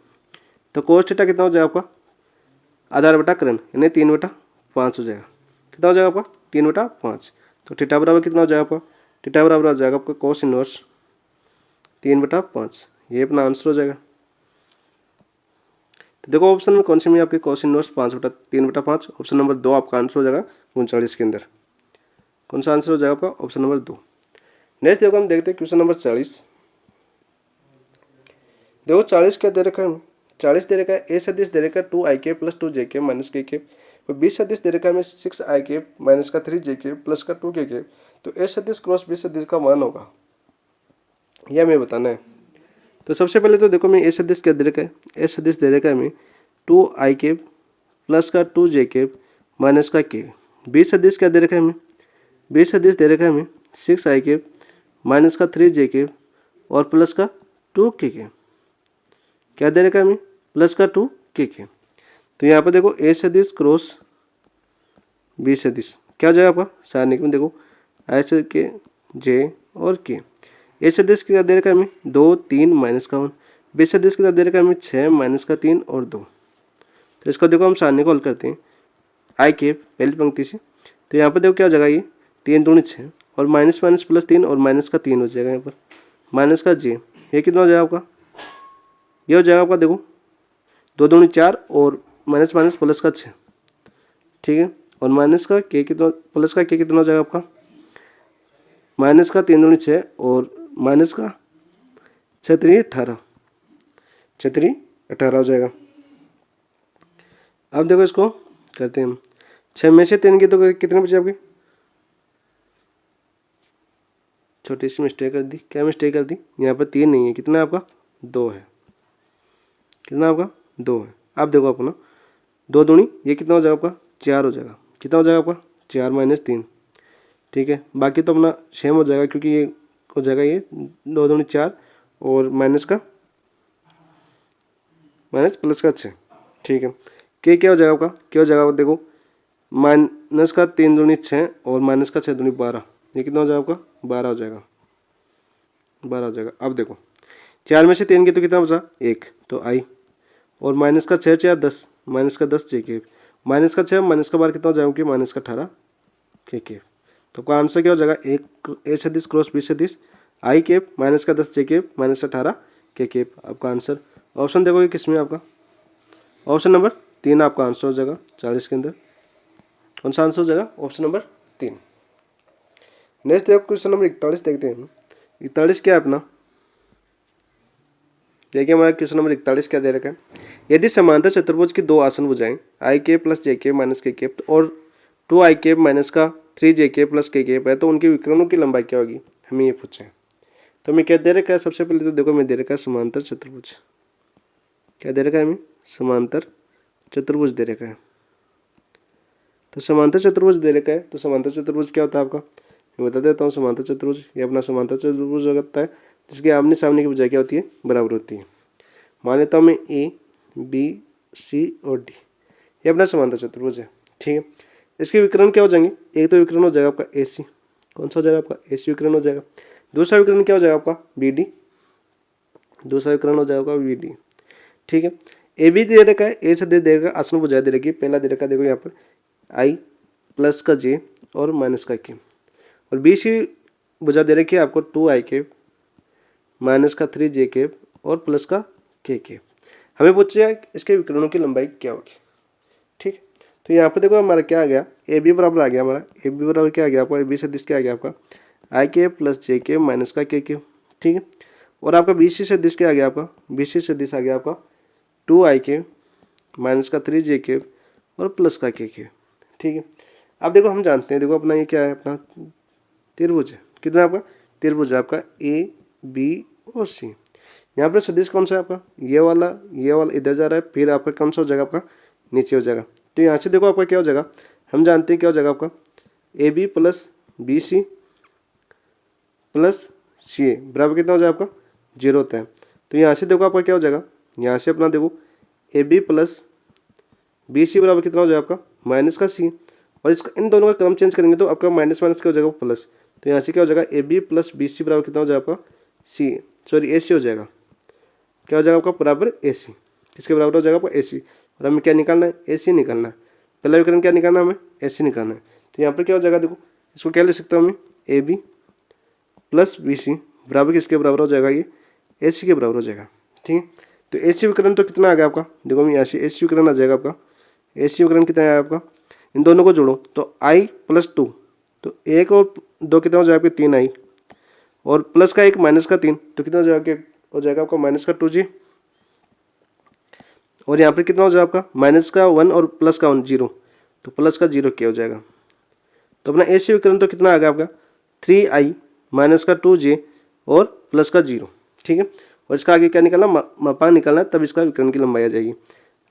तो कोस थीटा कितना हो जाएगा आपका आधार बटा करण यानी 3/5 हो जाएगा। कितना हो जाएगा आपका 3/5। तो थीटा बराबर कितना हो जाएगा आपका, थीटा बराबर हो जाएगा आपका cos इनवर्स 3/5। ये अपना आंसर हो जाएगा। तो देखो ऑप्शन में कौन सी में आपके cos इनवर्स 3/5, ऑप्शन नंबर 2 आपका आंसर हो जाएगा 39 के अंदर। कौन सा आंसर हो जाएगा आपका, ऑप्शन नंबर 2। नेक्स्ट देखो हम देखते हैं क्वेश्चन नंबर 40। देखो 40 क्या दे रखा है हमें, 40 दे रखा है ए सदिश दे रखा है 2ik plus 2jk minus kk, और बी सदिश दे रखा है हमें 6ik माइनस का 3jk प्लस का 2kk। तो ए सदिश क्रॉस बी सदिश का मान होगा, यह हमें बताना है। तो सबसे पहले तो देखो मैं ए सदिश क्या दे रखा है, ए सदिश दे रखा है हमें 2ik प्लस का 2jk माइनस का k। बी सदिश क्या दे रखा है हमें, बी सदिश दे रखा है हमें 6ik माइनस का 3jk और प्लस का 2kk। क्या दे रखा है हमें, प्लस का 2kk। तो यहाँ पर देखो ए सदिश क्रॉस बी सदिश क्या हो जाएगा आपका, सारणी में देखो ऐसे के जे और के। ए सदिश कितना दे रखा है हमें 2 3 माइनस का 1, बी सदिश कितना दे रखा है हमें 6 माइनस का 3 और 2। तो इसको देखो हम सारणी को हल करते हैं आई के पहली पंक्ति से। तो यहाँ पर देखो क्या हो जाएगा, ये 3 दूनी 6 और माइनस माइनस प्लस 3 और माइनस का 3 हो जाएगा यहाँ पर, माइनस का जे। ये कितना हो जाएगा आपका, ये हो जाएगा आपका देखो 2 दूनी 4 और माइनस माइनस प्लस का 6, ठीक है। और माइनस का के कितना, प्लस का के कितना हो जाएगा आपका, माइनस का 3 दूनी 6 और माइनस का 6 3 18, 6 3 18 हो जाएगा। अब देखो इसको करते हैं हम, 6 में से 3 की तो कितने बचे आपके, छोटी सी मिस्टेक कर दी। क्या मिस्टेक कर दी, यहाँ पर 3 नहीं है, कितना है आपका 2 है, कितना आपका 2 है। अब देखो अपना 2 दूनी ये कितना हो जाएगा आपका 4 हो जाएगा, कितना हो जाएगा आपका 4 माइनस 3, ठीक है। बाकी तो अपना सेम हो जाएगा क्योंकि ये हो जाएगा ये 2 दूनी 4 और माइनस का माइनस प्लस का 6, ठीक है। के क्या हो जाएगा आपका, क्या हो जाएगा देखो माइनस का 3 दूनी 6 और माइनस का 6 दूनी 12, ये कितना हो जाएगा आपका 12 हो जाएगा, 12 हो जाएगा। अब देखो 4 में से 3 की तो कितना बचा 1, तो आई, और माइनस का 6 4 10, माइनस का 10 JK, माइनस का 6 माइनस का 12 कितना हो जाएगा, माइनस का 18 KK। तो आपका आंसर क्या हो जाएगा, एक ए सदिश क्रॉस बी सदिश आई केप माइनस का 10 JK माइनस 18 KK। आपका आंसर ऑप्शन देखोगे किसमें, आपका ऑप्शन नंबर 3 आपका आंसर हो जाएगा 40 के अंदर। कौन सा आंसर हो जाएगा, ऑप्शन नंबर 3। नेक्स्ट देखो क्वेश्चन नंबर 41 देखते हैं। 41 क्या है अपना, देखिए हमारा क्वेश्चन नंबर 41 क्या दे रखा है, यदि समांतर चतुर्भुज की 2 आसन भुजाएं आई के प्लस JK माइनस KK और 2ik माइनस का 3JK प्लस KK है तो उनके विकर्णों की लंबाई क्या होगी, हमें ये पूछे। तो हमें क्या दे रखा है, सबसे पहले तो देखो मैं दे रखा है समांतर चतुर्भुज, क्या दे रखा है हमें, समांतर चतुर्भुज दे रखा है। तो समांतर चतुर्भुज दे रखा है, तो समांतर चतुर्भुज क्या होता है आपका, मैं बता देता हूँ। समांतर चतुर्भुज ये अपना समांतर चतुर्भुज होता है जिसके आमने सामने की भुजा क्या होती है, बराबर होती है। मान लेता हूँ मैं A B C और D, ये अपना समांतर चतुर्भुज है, ठीक है। इसके विकर्ण क्या हो जाएंगे, एक तो विकर्ण हो जाएगा आपका AC, कौन सा हो जाएगा आपका AC विकर्ण हो जाएगा। दूसरा विकर्ण क्या हो जाएगा आपका BD, दूसरा विकर्ण हो जाएगा BD, ठीक है। AB दे रखा है, ए से दे रखा है आसन भुजा दे रखी है, पहला दे रखा है देखो यहाँ पर I प्लस का J और माइनस का K, और BC भुजा दे रखी है आपको 2ik माइनस का 3JK और प्लस का KK। हमें पूछे इसके विकर्णों की लंबाई क्या होगी, ठीक। तो यहाँ पर देखो हमारा क्या आ गया, AB बराबर आ गया हमारा, AB बराबर क्या आ गया आपका, AB सदिश क्या आ गया आपका IK प्लस JK माइनस का KK, ठीक है। और आपका BC सदिश क्या आ गया आपका, BC सदिश आ गया आपका 2ik माइनस का 3JK और प्लस का KK, ठीक है। अब देखो हम जानते हैं, देखो अपना ये क्या है, अपना त्रिभुज है, कितना आपका त्रिभुज है आपका A B और C। यहाँ पर सदिश कौन सा है आपका, ये वाला इधर जा रहा है, फिर आपका कौन सा हो जाएगा आपका नीचे हो जाएगा। तो यहाँ से देखो आपका क्या हो जाएगा, हम जानते हैं क्या हो जाएगा आपका AB plus BC plus CA बराबर कितना हो जाएगा आपका 0 होता है। तो यहाँ से देखो आपका क्या हो जाएगा, यहाँ से अपना देखो AB प्लस BC बराबर कितना हो जाएगा आपका माइनस का C, और इसका इन दोनों का क्रम चेंज करेंगे तो आपका माइनस माइनस क्या हो जाएगा प्लस। तो यहाँ से क्या हो जाएगा AB प्लस BC बराबर कितना हो जाएगा आपका AC हो जाएगा, क्या हो जाएगा आपका बराबर AC, किसके बराबर हो जाएगा आपका AC। और हमें क्या निकालना है, AC निकालना है, पहला विकर्ण क्या निकालना है हमें AC निकालना है। तो यहाँ पर क्या हो जाएगा देखो इसको क्या ले सकता हूँ मैं, A B plus B C बराबर किसके बराबर हो जाएगा, ये ए सी के बराबर हो जाएगा। ठीक है, तो ए सी विकर्ण तो कितना आ गया आपका, देखो मैं यहाँ से ए सी विकर्ण आ जाएगा आपका, ए सी विकर्ण कितना आया आपका, इन दोनों को जोड़ो तो आई प्लस 2, तो 1 और 2 कितना हो जाएगा, 3 आई, और प्लस का 1 माइनस का 3, तो कितना हो जाएगा आपका माइनस का 2 जी, और यहाँ पर कितना हो जाएगा आपका माइनस का 1 और प्लस का 1 0, तो प्लस का 0 क्या हो जाएगा। तो अपना ए सी विकर्ण तो कितना आ गया आपका 3i माइनस का 2j और प्लस का 0। ठीक है, और इसका आगे क्या निकालना, मापांक निकालना है, तब इसका विकर्ण की लंबाई आ जाएगी।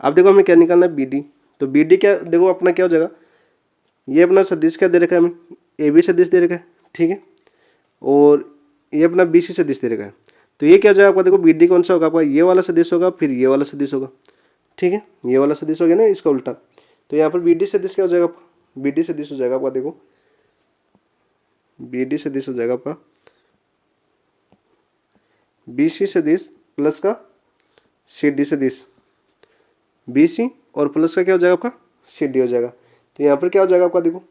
अब देखो हमें क्या निकालना है, बी डी, तो बी डी क्या, देखो अपना क्या हो जाएगा, ये अपना सदिश क्या दे रखा है हमें, ए बी सदिश दे रखा है। ठीक है, और ये अपना बी सी सदिश दे रखा है, तो ये क्या हो जाएगा आपका, देखो बी डी कौन सा होगा आपका, ये वाला सदिश होगा, फिर ये वाला सदिश होगा। ठीक है, ये वाला सदिश हो गया ना, इसका उल्टा, तो यहाँ पर बी डी सदिश क्या हो जाएगा, बी डी सदिश हो जाएगा आपका, देखो बी डी सदिश हो जाएगा आपका बी सी सदिश प्लस का सी डी सदिश, बी सी और प्लस का क्या हो जाएगा आपका सी डी हो जाएगा। तो यहाँ पर क्या हो जाएगा आपका, देखो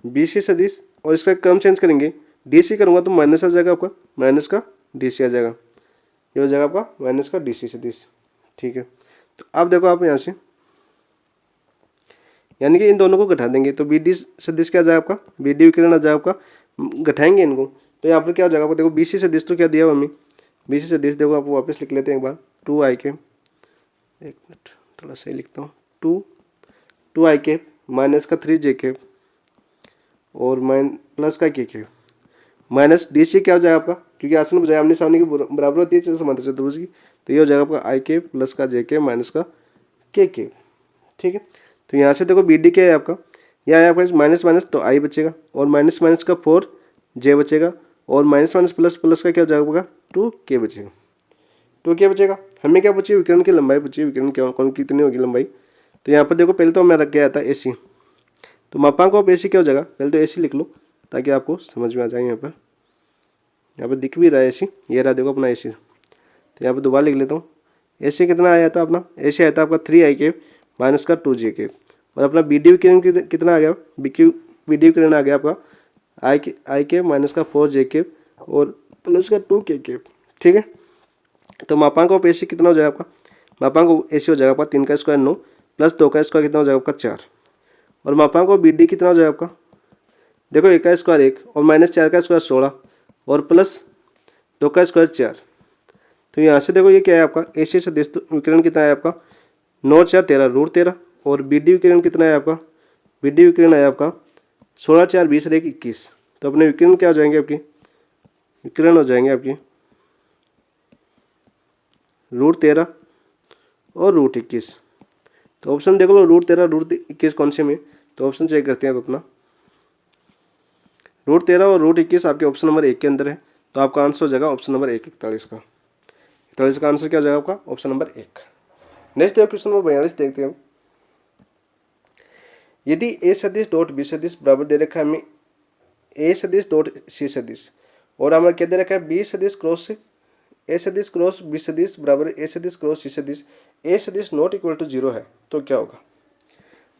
बी सी सदिश और इसका क्रम चेंज करेंगे, डी सी करूँगा तो माइनस आ जाएगा आपका, माइनस का डी सी आ जाएगा, ये हो जाएगा आपका माइनस का डी सी सदिश। ठीक है, तो अब देखो आप यहाँ से यानी कि इन दोनों को घटा देंगे, तो बी डी सदिश क्या आ जाएगा आपका, बी डी विकर्ण आ जाएगा आपका, घटाएंगे इनको, तो यहाँ पर क्या हो जाएगा आपको, देखो बी सी सदिश तो क्या दिया हमें, बी सी सदिश देखो आप वापस लिख लेते हैं एक बार, 2i के, एक मिनट थोड़ा सही लिखता हूँ, 2i के माइनस का 3j के और प्लस का के माइनस डी सी क्या हो जाएगा आपका, क्योंकि आसन बजाय आमने सामने की बराबर होती है समांतर चतुर्भुज की, तो ये हो जाएगा आपका आई के प्लस का जे के माइनस का के। ठीक है, तो यहाँ से देखो बी डी क्या है आपका, यह है आपका माइनस माइनस तो आई बचेगा, और माइनस माइनस का 4j बचेगा, और माइनस माइनस प्लस प्लस का क्या हो जाएगा 2k बचेगा, 2k बचेगा। हमें क्या बची, विकर्ण की लंबाई बची, विकर्ण क्या कौन कितनी होगी लंबाई, तो यहाँ पर देखो पहले तो मैं रख गया था ए सी, तो मापांक ऑफ ए सी क्या हो जाएगा, पहले तो ए सी लिख लो ताकि आपको समझ में आ जाए। यहाँ पर दिख भी रहा है ए सी, ये रहा देखो अपना ए सी, तो यहाँ पर दोबारा लिख लेता हूँ, ए सी कितना आया था अपना, ए सी आया था आपका 3i के माइनस का 2j के, और अपना बी डी विकर्ण कितना आ गया, बी डी विकर्ण आ गया आपका आई के माइनस का 4j के और प्लस का 2k के। ठीक है, तो मापांक ऑफ ए सी कितना हो जाएगा आपका, मापांक ए सी हो जाएगा आपका 3 का स्क्वायर 9 प्लस 2 का स्क्वायर कितना हो जाएगा आपका 4, और मापांक ऑफ बी डी कितना हो जाएगा आपका, देखो 1 का स्क्वायर 1 और माइनस 4 का स्क्वायर 16 और प्लस 2 का स्क्वायर 4। तो यहाँ से देखो ये क्या है आपका, ए सी सदिश विकर्ण कितना है आपका 9 4 13 √13, और बी डी विकर्ण कितना है आपका, बी डी विकर्ण है आपका 16 4 20 और 1 21। तो अपने विकर्ण क्या हो जाएंगे आपकी, विकर्ण हो जाएंगे आपकी √13 और √21। तो ऑप्शन देख लो √13 √21 कौन से में, तो ऑप्शन चेक करते हैं आप अपना, √13 और √21 आपके ऑप्शन नंबर 1 के अंदर है, तो आपका आंसर हो जाएगा ऑप्शन नंबर 1 41 का, 41 का आंसर क्या हो जाएगा आपका ऑप्शन नंबर 1। नेक्स्ट देखो क्वेश्चन नंबर 42 देखते हैं। यदि ए सदिश डॉट बी सदिश बराबर दे रखा है हमें ए सदिश डॉट सी सदिश, और हमारा क्या दे रखा है बी सदिश क्रॉस ए सदिश क्रॉस बी सदिश बराबर ए सदिश क्रॉस सी सदिश, ए सदिश नॉट इक्वल टू 0 है, तो क्या होगा।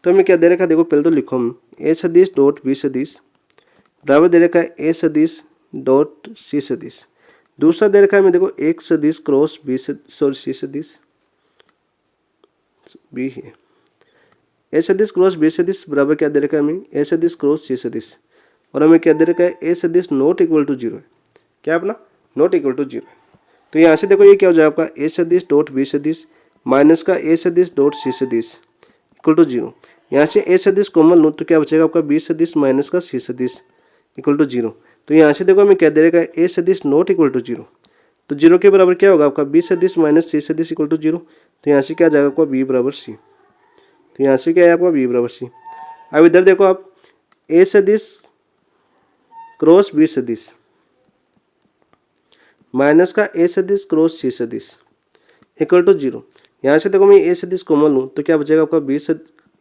तो हमें क्या दे रखा है, देखो पहले तो लिखो हम ए सदिश डॉट बी सदिश बराबर दे रखा है ए सदिश डॉट सी सदिश, दूसरा दे रखा है हमें देखो एक सदिश क्रॉस बी सी सदिश बी है, ए सदिश क्रॉस बी सदिश बराबर क्या दे रखा है हमें ए सदिश क्रॉस सी सदिश, और हमें क्या दे रखा है ए सदिश नॉट इक्वल टू 0 है, क्या अपना नॉट इक्वल टू 0 है। तो यहाँ से देखो ये क्या हो जाएगा आपका ए सदिश डॉट बी सदिश माइनस का ए सदिश डॉट सी सदिश इक्वल टू 0, यहाँ से ए सदिश कॉमन लो तो क्या बचेगा आपका बी सदिश माइनस का सी सदिश इक्वल टू 0। तो यहाँ से देखो हमें क्या दे रखा है ए सदिश नॉट इक्वल टू 0, तो 0 के बराबर क्या होगा आपका बी सदिश माइनस सी सदिश इक्वल टू 0, तो यहाँ से क्या आ जाएगा आपका बी बराबर सी, तो यहाँ से क्या है आपका बी बराबर सी। अब इधर देखो आप ए सदिश क्रॉस बी सदिश माइनस का ए सदिश क्रॉस सी सदिश इक्वल टू 0, यहाँ से देखो मैं ए सदिश कॉमन लूँ तो क्या बचेगा आपका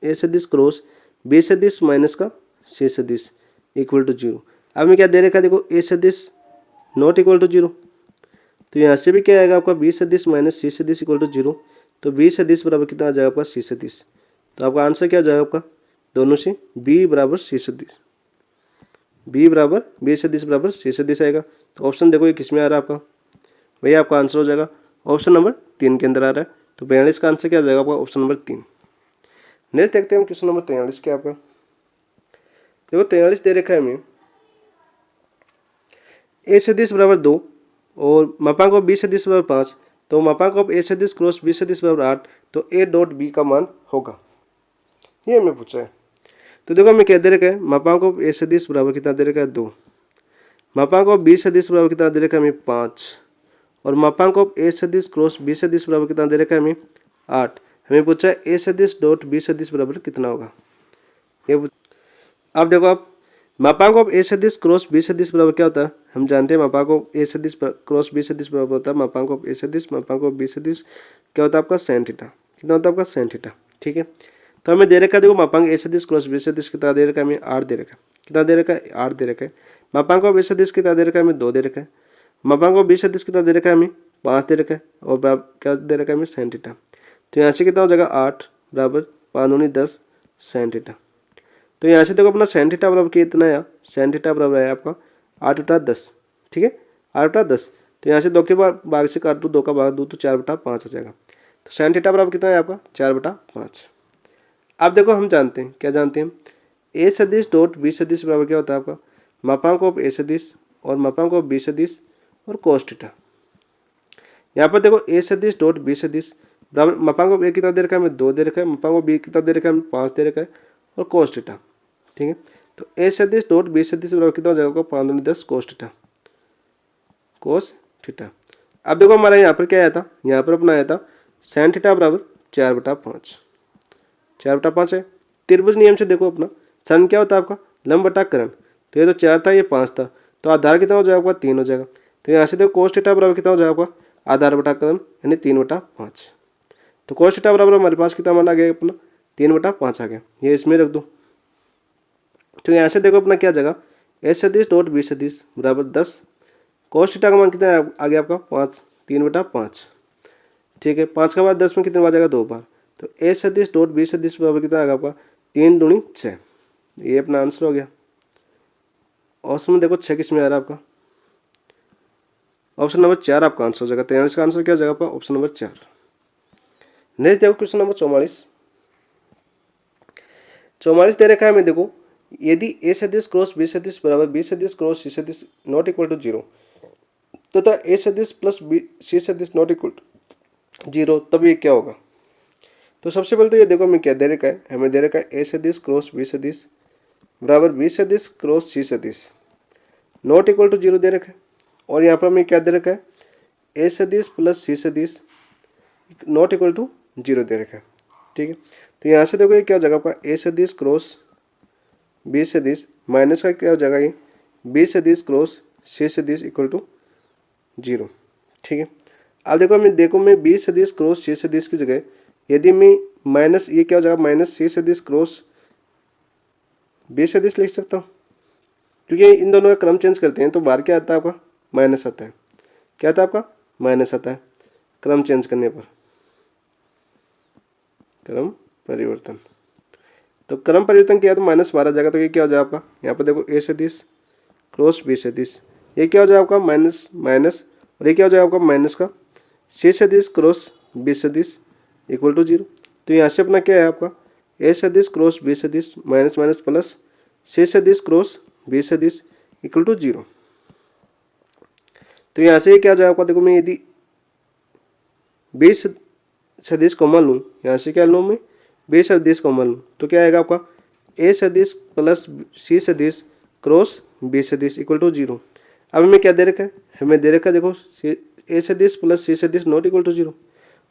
ए सदिश क्रॉस बी सदिश माइनस का सी सदिश इक्वल टू 0। अब मैं क्या दे रखा है देखो ए सदिश नॉट इक्वल टू 0, तो यहाँ से भी क्या आएगा आपका बी सदिश माइनस सी सदिश इक्वल टू 0, तो बी सदिश बराबर कितना आ जाएगा आपका सी सदिश, तो आपका आंसर क्या हो जाएगा आपका दोनों से बी बराबर सी सदिश। बी बराबर बी सदिश बराबर सी सदिश आएगा। तो ऑप्शन देखो ये किस में आ रहा है आपका, वही आपका आंसर हो जाएगा ऑप्शन नंबर 3 के अंदर आ रहा है। तो 42 का आंसर क्या आ जाएगा आपका, ऑप्शन नंबर 3। नेक्स्ट देखते हैं हम क्वेश्चन नंबर 43 क्या आपका। देखो 43 दे रखा है हमें ए सदिश बराबर 2 और मापांक ऑफ बी सदिश बराबर 5। तो मापांक ऑफ ए सदिश क्रॉस बी सदिश बराबर 8। तो ए डॉट बी का मान होगा, ये हमें पूछा है। तो देखो हमें क्या दे रखा है, मापांक ऑफ ए सदिश बराबर कितना दे रखा है 2, मापांक ऑफ बी सदिश बराबर कितना दे रखा है हमें 5 और मापांक ऑफ ए सदिश क्रॉस बी सदिश बराबर कितना दे रखा है हमें 8। हमें पूछा है ए सदिश डॉट बी सदिश बराबर कितना होगा। ये अब देखो आप मापांक ऑफ ए सदिश क्रॉस बी सदिश बराबर क्या होता है, हम जानते हैं मापांक ऑफ ए सदिश क्रॉस बी सदिश बराबर होता है मापांक ऑफ ए सदिश मापांक ऑफ बी सदिश क्या होता है आपका sin थीटा। कितना होता है आपका sin थीटा, ठीक है। तो हमें दे रखा है देखो मापांक ए सदिश क्रॉस बी सदिश कितना दे रखा है हमें 8 दे रखा है। कितना दे रखा है 8 दे रखा है। मापांक ऑफ ए सदिश कितना दे रखा है हमें 2 दे रखा है। मापांक ऑफ बी सदिश कितना दे रखा है हमें 5 दे रखा है और क्या दे रखा है हमें sin थीटा। तो यहाँ से कितना हो जाएगा 8 बराबर 5 दूनी 10 sin थीटा। तो यहाँ से देखो अपना sin थीटा बराबर कितना है, sin थीटा बराबर है आपका 8 बटा 10, ठीक है 8 बटा 10। तो यहाँ से 2 के भाग से काट दो 2 का भाग दो तो 4 बटा 5 हो जाएगा। तो sin थीटा बराबर कितना है आपका 4 बटा 5। अब देखो हम जानते हैं, क्या जानते हैं, ए सदिश डॉट बी सदिश बराबर क्या होता है आपका मापांक ऑफ ए सदिश और मापांक ऑफ बी सदिश और cos थीटा। यहाँ पर देखो ए सदिश डॉट बी सदिश बराबर मापांक ऑफ ए कितना दे रखा है हमें 2 दे रखा है, मापांक ऑफ बी कितना दे रखा है हमें 5 दे रखा है और cos थीटा, ठीक है। तो ए सदिश डॉट बी सदिश बराबर कितना हो जाएगा 5 दूनी 10 cos थीटा, cos थीटा। अब देखो हमारा यहाँ पर क्या आया था, यहाँ पर अपना आया था sin थीटा बराबर 4 बटा 5, 4 बटा 5 है। त्रिभुज नियम से देखो अपना सन क्या होता है आपका लंब बटा करण। तो ये तो 4 था ये 5 था, तो आधार कितना हो जाएगा आपका 3 हो जाएगा। तो यहाँ से देखो cos थीटा बराबर कितना हो जाएगा आपका आधार बटा करण यानी 3 बटा 5। तो cos थीटा बराबर हमारे पास कितना मान आ गया अपना 3 बटा 5 आ गया, ये इसमें रख दो। तो यहाँ से देखो अपना क्या जगह ए सदिश डॉट बी सदिश बराबर 10, cos थीटा का मान कितना आ गया आपका 5 3 बटा 5, ठीक है। 5 का बाद 10 में कितने बार जाएगा 2 बार। तो ए सदिश डॉट बी सदिश बराबर कितना आएगा आपका 3 दूनी 6, ये अपना आंसर हो गया। ऑप्शन में देखो 6 किस में आ रहा है आपका, ऑप्शन नंबर 4 आपका आंसर हो जाएगा। 43 का आंसर क्या हो जाएगा आपका ऑप्शन नंबर 4। नेक्स्ट देखो क्वेश्चन नंबर 44 दे रखा है हमें देखो यदि ए सदिश क्रॉस बी सदिश बराबर बी सदिश क्रॉस सी सदिश नॉट इक्वल टू 0 तथा ए सदिश प्लस बी सी सदिश नॉट इक्वल टू 0 तब ये क्या होगा। तो सबसे पहले तो ये देखो हमें क्या दे रखा है, हमें दे रखा है ए सदिश क्रॉस बी सदिश बराबर बी सदिश क्रॉस सी सदिश नॉट इक्वल टू 0 दे रखा है और यहाँ पर हमें क्या दे रखा है ए सदिश प्लस सी सदिश नॉट इक्वल टू 0 दे रखा है, ठीक है। तो यहाँ से देखो ये क्या हो जाएगा आपका ए सदिश क्रॉस बी सदिश माइनस का क्या हो जाएगा ये बी सदिश क्रॉस सी सदिश इक्वल टू 0, ठीक है। अब देखो मैं बी सदिश क्रॉस सी सदिश की जगह यदि मैं माइनस ये क्या हो जाएगा माइनस सी सदिश क्रॉस बी सदिश लिख सकता हूँ, क्योंकि इन दोनों का क्रम चेंज करते हैं तो बाहर क्या आता है आपका माइनस आता है, क्या आता है आपका माइनस आता है क्रम चेंज करने पर, क्रम परिवर्तन। तो क्रम परिवर्तन किया तो -12 जाएगा। तो ये क्या हो जाएगा आपका यहाँ पर देखो ए सदिश क्रॉस बी सदिश ये क्या हो जाएगा आपका माइनस माइनस और ये क्या हो जाएगा आपका माइनस का सी सदिश क्रॉस बी सदिश इक्वल टू 0। तो यहाँ से अपना क्या है आपका ए सदिश क्रॉस बी सदिश माइनस माइनस प्लस सी सदिश क्रॉस बी सदिश इक्वल टू 0। तो यहाँ से क्या हो जाएगा आपका देखो मैं यदि बी सदिश कॉमन लूँ, यहाँ से क्या लूँ मैं बी सदिश कॉमन लूँ तो क्या आएगा आपका ए सदिश प्लस सी सदिश क्रॉस बी सदिश इक्वल टू 0। अब हमें क्या दे रखा है, हमें दे रखा है देखो ए सदिश प्लस सी सदिश नॉट इक्वल टू 0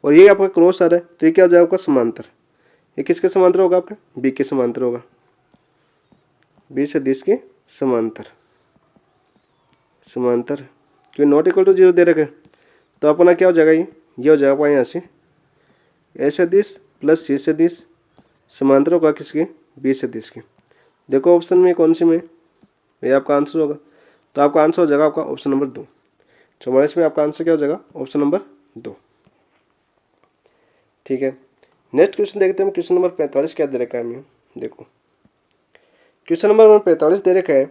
और ये आपका क्रॉस आ रहा है तो ये क्या हो जाएगा आपका समांतर। ये किसके समांतर होगा आपका बी के समांतर होगा, बी सदिश के समांतर समांतर क्योंकि नॉट इक्वल टू 0 दे रखा है। तो अपना क्या हो जाएगा ये हो जाएगा आपका यहाँ से ए सदिश प्लस सी सदिश समांतर होगा किसके बी सदिश के। देखो ऑप्शन में कौन सी में ये आपका आंसर होगा। तो आपका आंसर हो जाएगा आपका ऑप्शन नंबर 2। 44 में आपका आंसर क्या हो जाएगा ऑप्शन नंबर 2, ठीक है। नेक्स्ट क्वेश्चन देखते हैं क्वेश्चन नंबर 45 क्या दे रखा है हमें। देखो क्वेश्चन नंबर 45 दे रखा है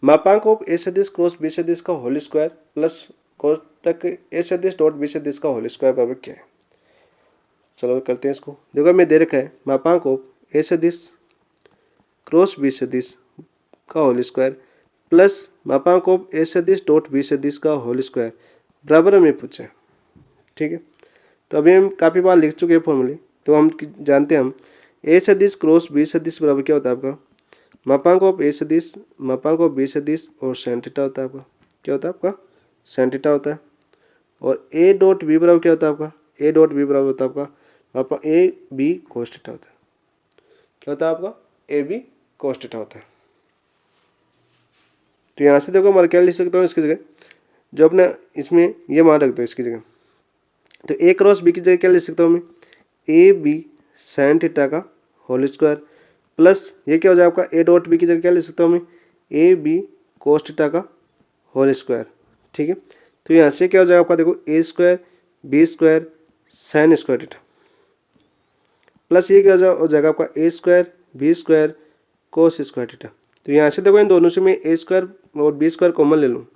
मापांक ऑफ ए सदिश क्रॉस बी सदिश का होल स्क्वायर प्लस कोष्टक ए सदिश डॉट बी सदिश का होल स्क्वायर बराबर क्या है। चलो करते हैं इसको। देखो मैं दे रखा है मापांक ऑफ ए सदिश क्रॉस बी सदिश का होल स्क्वायर प्लस मापांक ऑफ ए सदिश डॉट बी सदिश का होल स्क्वायर बराबर हमें पूछा है। ठीक है, तो अभी हम काफ़ी बार लिख चुके हैं फॉर्मूले, तो हम जानते हैं हम ए सदिश क्रॉस बी सदिश बराबर क्या होता है आपका मापांक ऑफ ए सदिश मापांक ऑफ बी सदिश और साइन थीटा होता है आपका। क्या होता है आपका साइन थीटा होता है। और ए डॉट बी बराबर क्या होता है आपका ए डॉट बी बराबर होता है आपका मापा ए बी कोस थीटा होता है। क्या होता है आपका ए बी कोस थीटा होता है। तो यहाँ से देखो मैं क्या लिख सकता हूँ इसकी जगह, जो अपने इसमें ये मान रख दो इसकी जगह, तो ए क्रॉस बी की जगह क्या लिख सकता हूँ मैं ए बी साइन थीटा का होल स्क्वायर प्लस ये क्या हो जाएगा आपका ए डॉट बी की जगह क्या लिख सकता हूँ मैं ए बी कोस थीटा का होल स्क्वायर। ठीक है, तो यहाँ से क्या हो जाएगा आपका देखो A square B square sine square theta plus ये क्या हो जाएगा आपका A square B square cos square theta. तो यहाँ से देखो इन दोनों से मैं ए स्क्वायर और बी स्क्वायर कॉमन ले लूँ,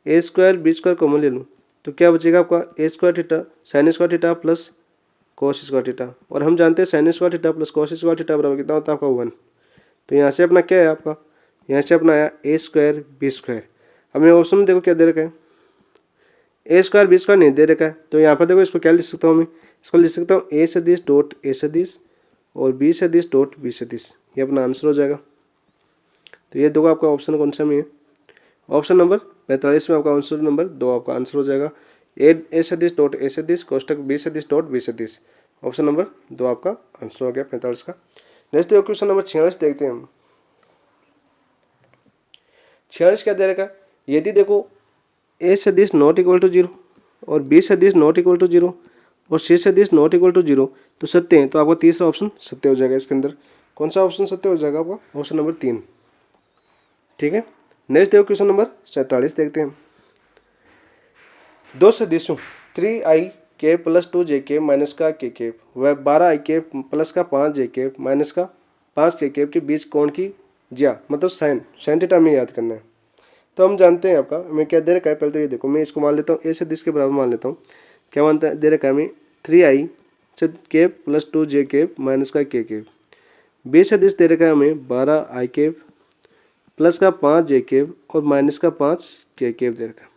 A square B square common ले लूँ, तो क्या बचेगा आपका A square theta sine square theta plus cos square theta. और हम जानते हैं sine square theta plus cos square theta बराबर कितना होता है आपका 1। तो यहाँ से अपना क्या है आपका यहाँ से अपना आया ए स्क्वायर बी स्क्वायर। हमें ऑप्शन में देखो क्या दे रखा है ए स्क्वायर बी स्क्वायर नहीं दे रखा है, तो यहाँ पर देखो इसको क्या लिख सकता हूँ मैं इसको लिख सकता हूँ ए सदिश डॉट ए सदिश और बी सदिश डॉट बी सदिश। ये अपना आंसर हो जाएगा। तो ये देखो आपका ऑप्शन कौन सा में है ऑप्शन नंबर 45 में आपका आंसर नंबर 2 आपका आंसर हो जाएगा ए सदिश डॉट ए सदिश कोष्टक बी सदिश डॉट बी सदिश। ऑप्शन नंबर 2 आपका आंसर हो गया 45 का। नेक्स्ट देखो क्वेश्चन नंबर 46 देखते हैं हम। 46 क्या दे रखा है यदि देखो ए सदिश नॉट इक्वल टू 0 और बी सदिश नॉट इक्वल टू 0 और सी सदिश नॉट इक्वल टू 0 तो सत्य है, तो आपका तीसरा ऑप्शन सत्य हो जाएगा। इसके अंदर कौन सा ऑप्शन सत्य हो जाएगा आपका ऑप्शन नंबर 3। ठीक है, नेक्स्ट देखो क्वेश्चन नंबर 47 देखते हैं। दो सदिशों 3i के प्लस 2j माइनस का के केप व 12i के प्लस का 5j माइनस का 5k के बीच कोण की ज्या मतलब साइन थीटा में याद करना है। तो हम जानते हैं आपका मैं क्या दे रखा है, पहले तो ये देखो मैं इसको मान लेता हूँ ए सदिश के बराबर मान लेता हूँ। क्या मानता है दे रखा है हमें 3i के प्लस 2j माइनस का के बी सदिश दे रखा है हमें 12i प्लस का 5j और माइनस का 5k दे रखा है।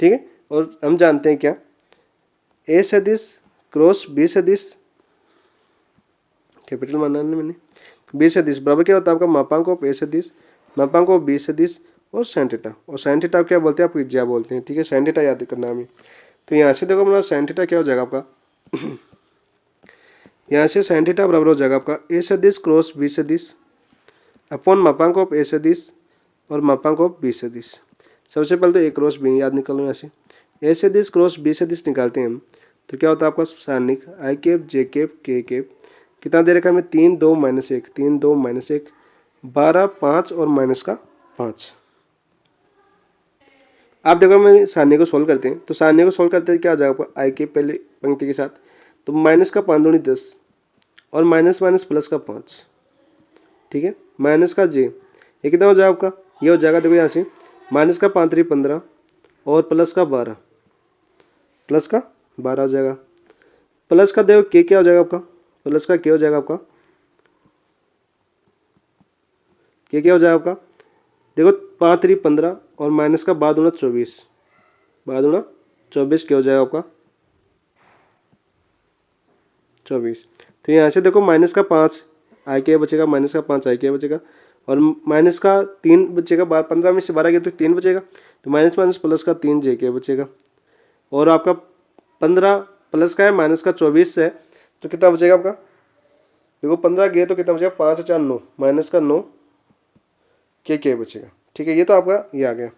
ठीक है, और हम जानते हैं क्या ए सदिश क्रॉस बी सदिश कैपिटल माना है मैंने बी सदिश बराबर क्या होता है आपका मापांक ऑफ ए सदिश मापांक ऑफ बी सदिश और साइन थीटा। और साइन थीटा क्या बोलते हैं आपको ज्या बोलते हैं। ठीक है, साइन थीटा याद करना हमें। तो यहाँ से देखो अपना साइन थीटा क्या हो जाएगा आपका यहाँ से साइन थीटा बराबर हो जाएगा आपका ए सदिश क्रॉस बी सदिश अपॉन मापांक ऑफ ए सदिश और मापांक ऑफ बी सदिश। सबसे पहले तो ए क्रॉस बी याद निकालो यहाँ से ए सदिश क्रॉस बी सदिश निकालते हैं हम, तो क्या होता है आपका सारणिक आई केप जे केप के केप कितना दे रखा है हमें 3 2 - 1 3 2 - 1 12 5 और माइनस का 5। आप देखो मैं सारणी को सोल्व करते हैं, तो सारणी को सोल्व करते हैं क्या हो जाएगा आपका आई के पहले पंक्ति के साथ, तो माइनस का 5 दूनी 10 और माइनस माइनस प्लस का 5। ठीक है, माइनस का जे ये कितना हो जाएगा आपका ये हो जाएगा देखो यहाँ से माइनस का 5 3 15 और प्लस का 12 हो जाएगा। प्लस का देखो के क्या हो जाएगा आपका प्लस का के हो जाएगा आपका के क्या हो जाएगा आपका देखो 5 3 15 और माइनस का 12 दूना 24 क्या हो जाएगा आपका 24। तो यहाँ से देखो माइनस का 5 आई के बचेगा माइनस का 5 आई के बचेगा और माइनस का 3 बचेगा 15 में से 12 गया तो 3 बचेगा, तो माइनस माइनस प्लस का 3 जे के बचेगा और आपका 15 प्लस का है माइनस का 24 है तो कितना बचेगा आपका देखो 15 गए तो कितना बचेगा 5 4 9 माइनस का 9 के बचेगा। ठीक है, ये तो आपका ये आ गया।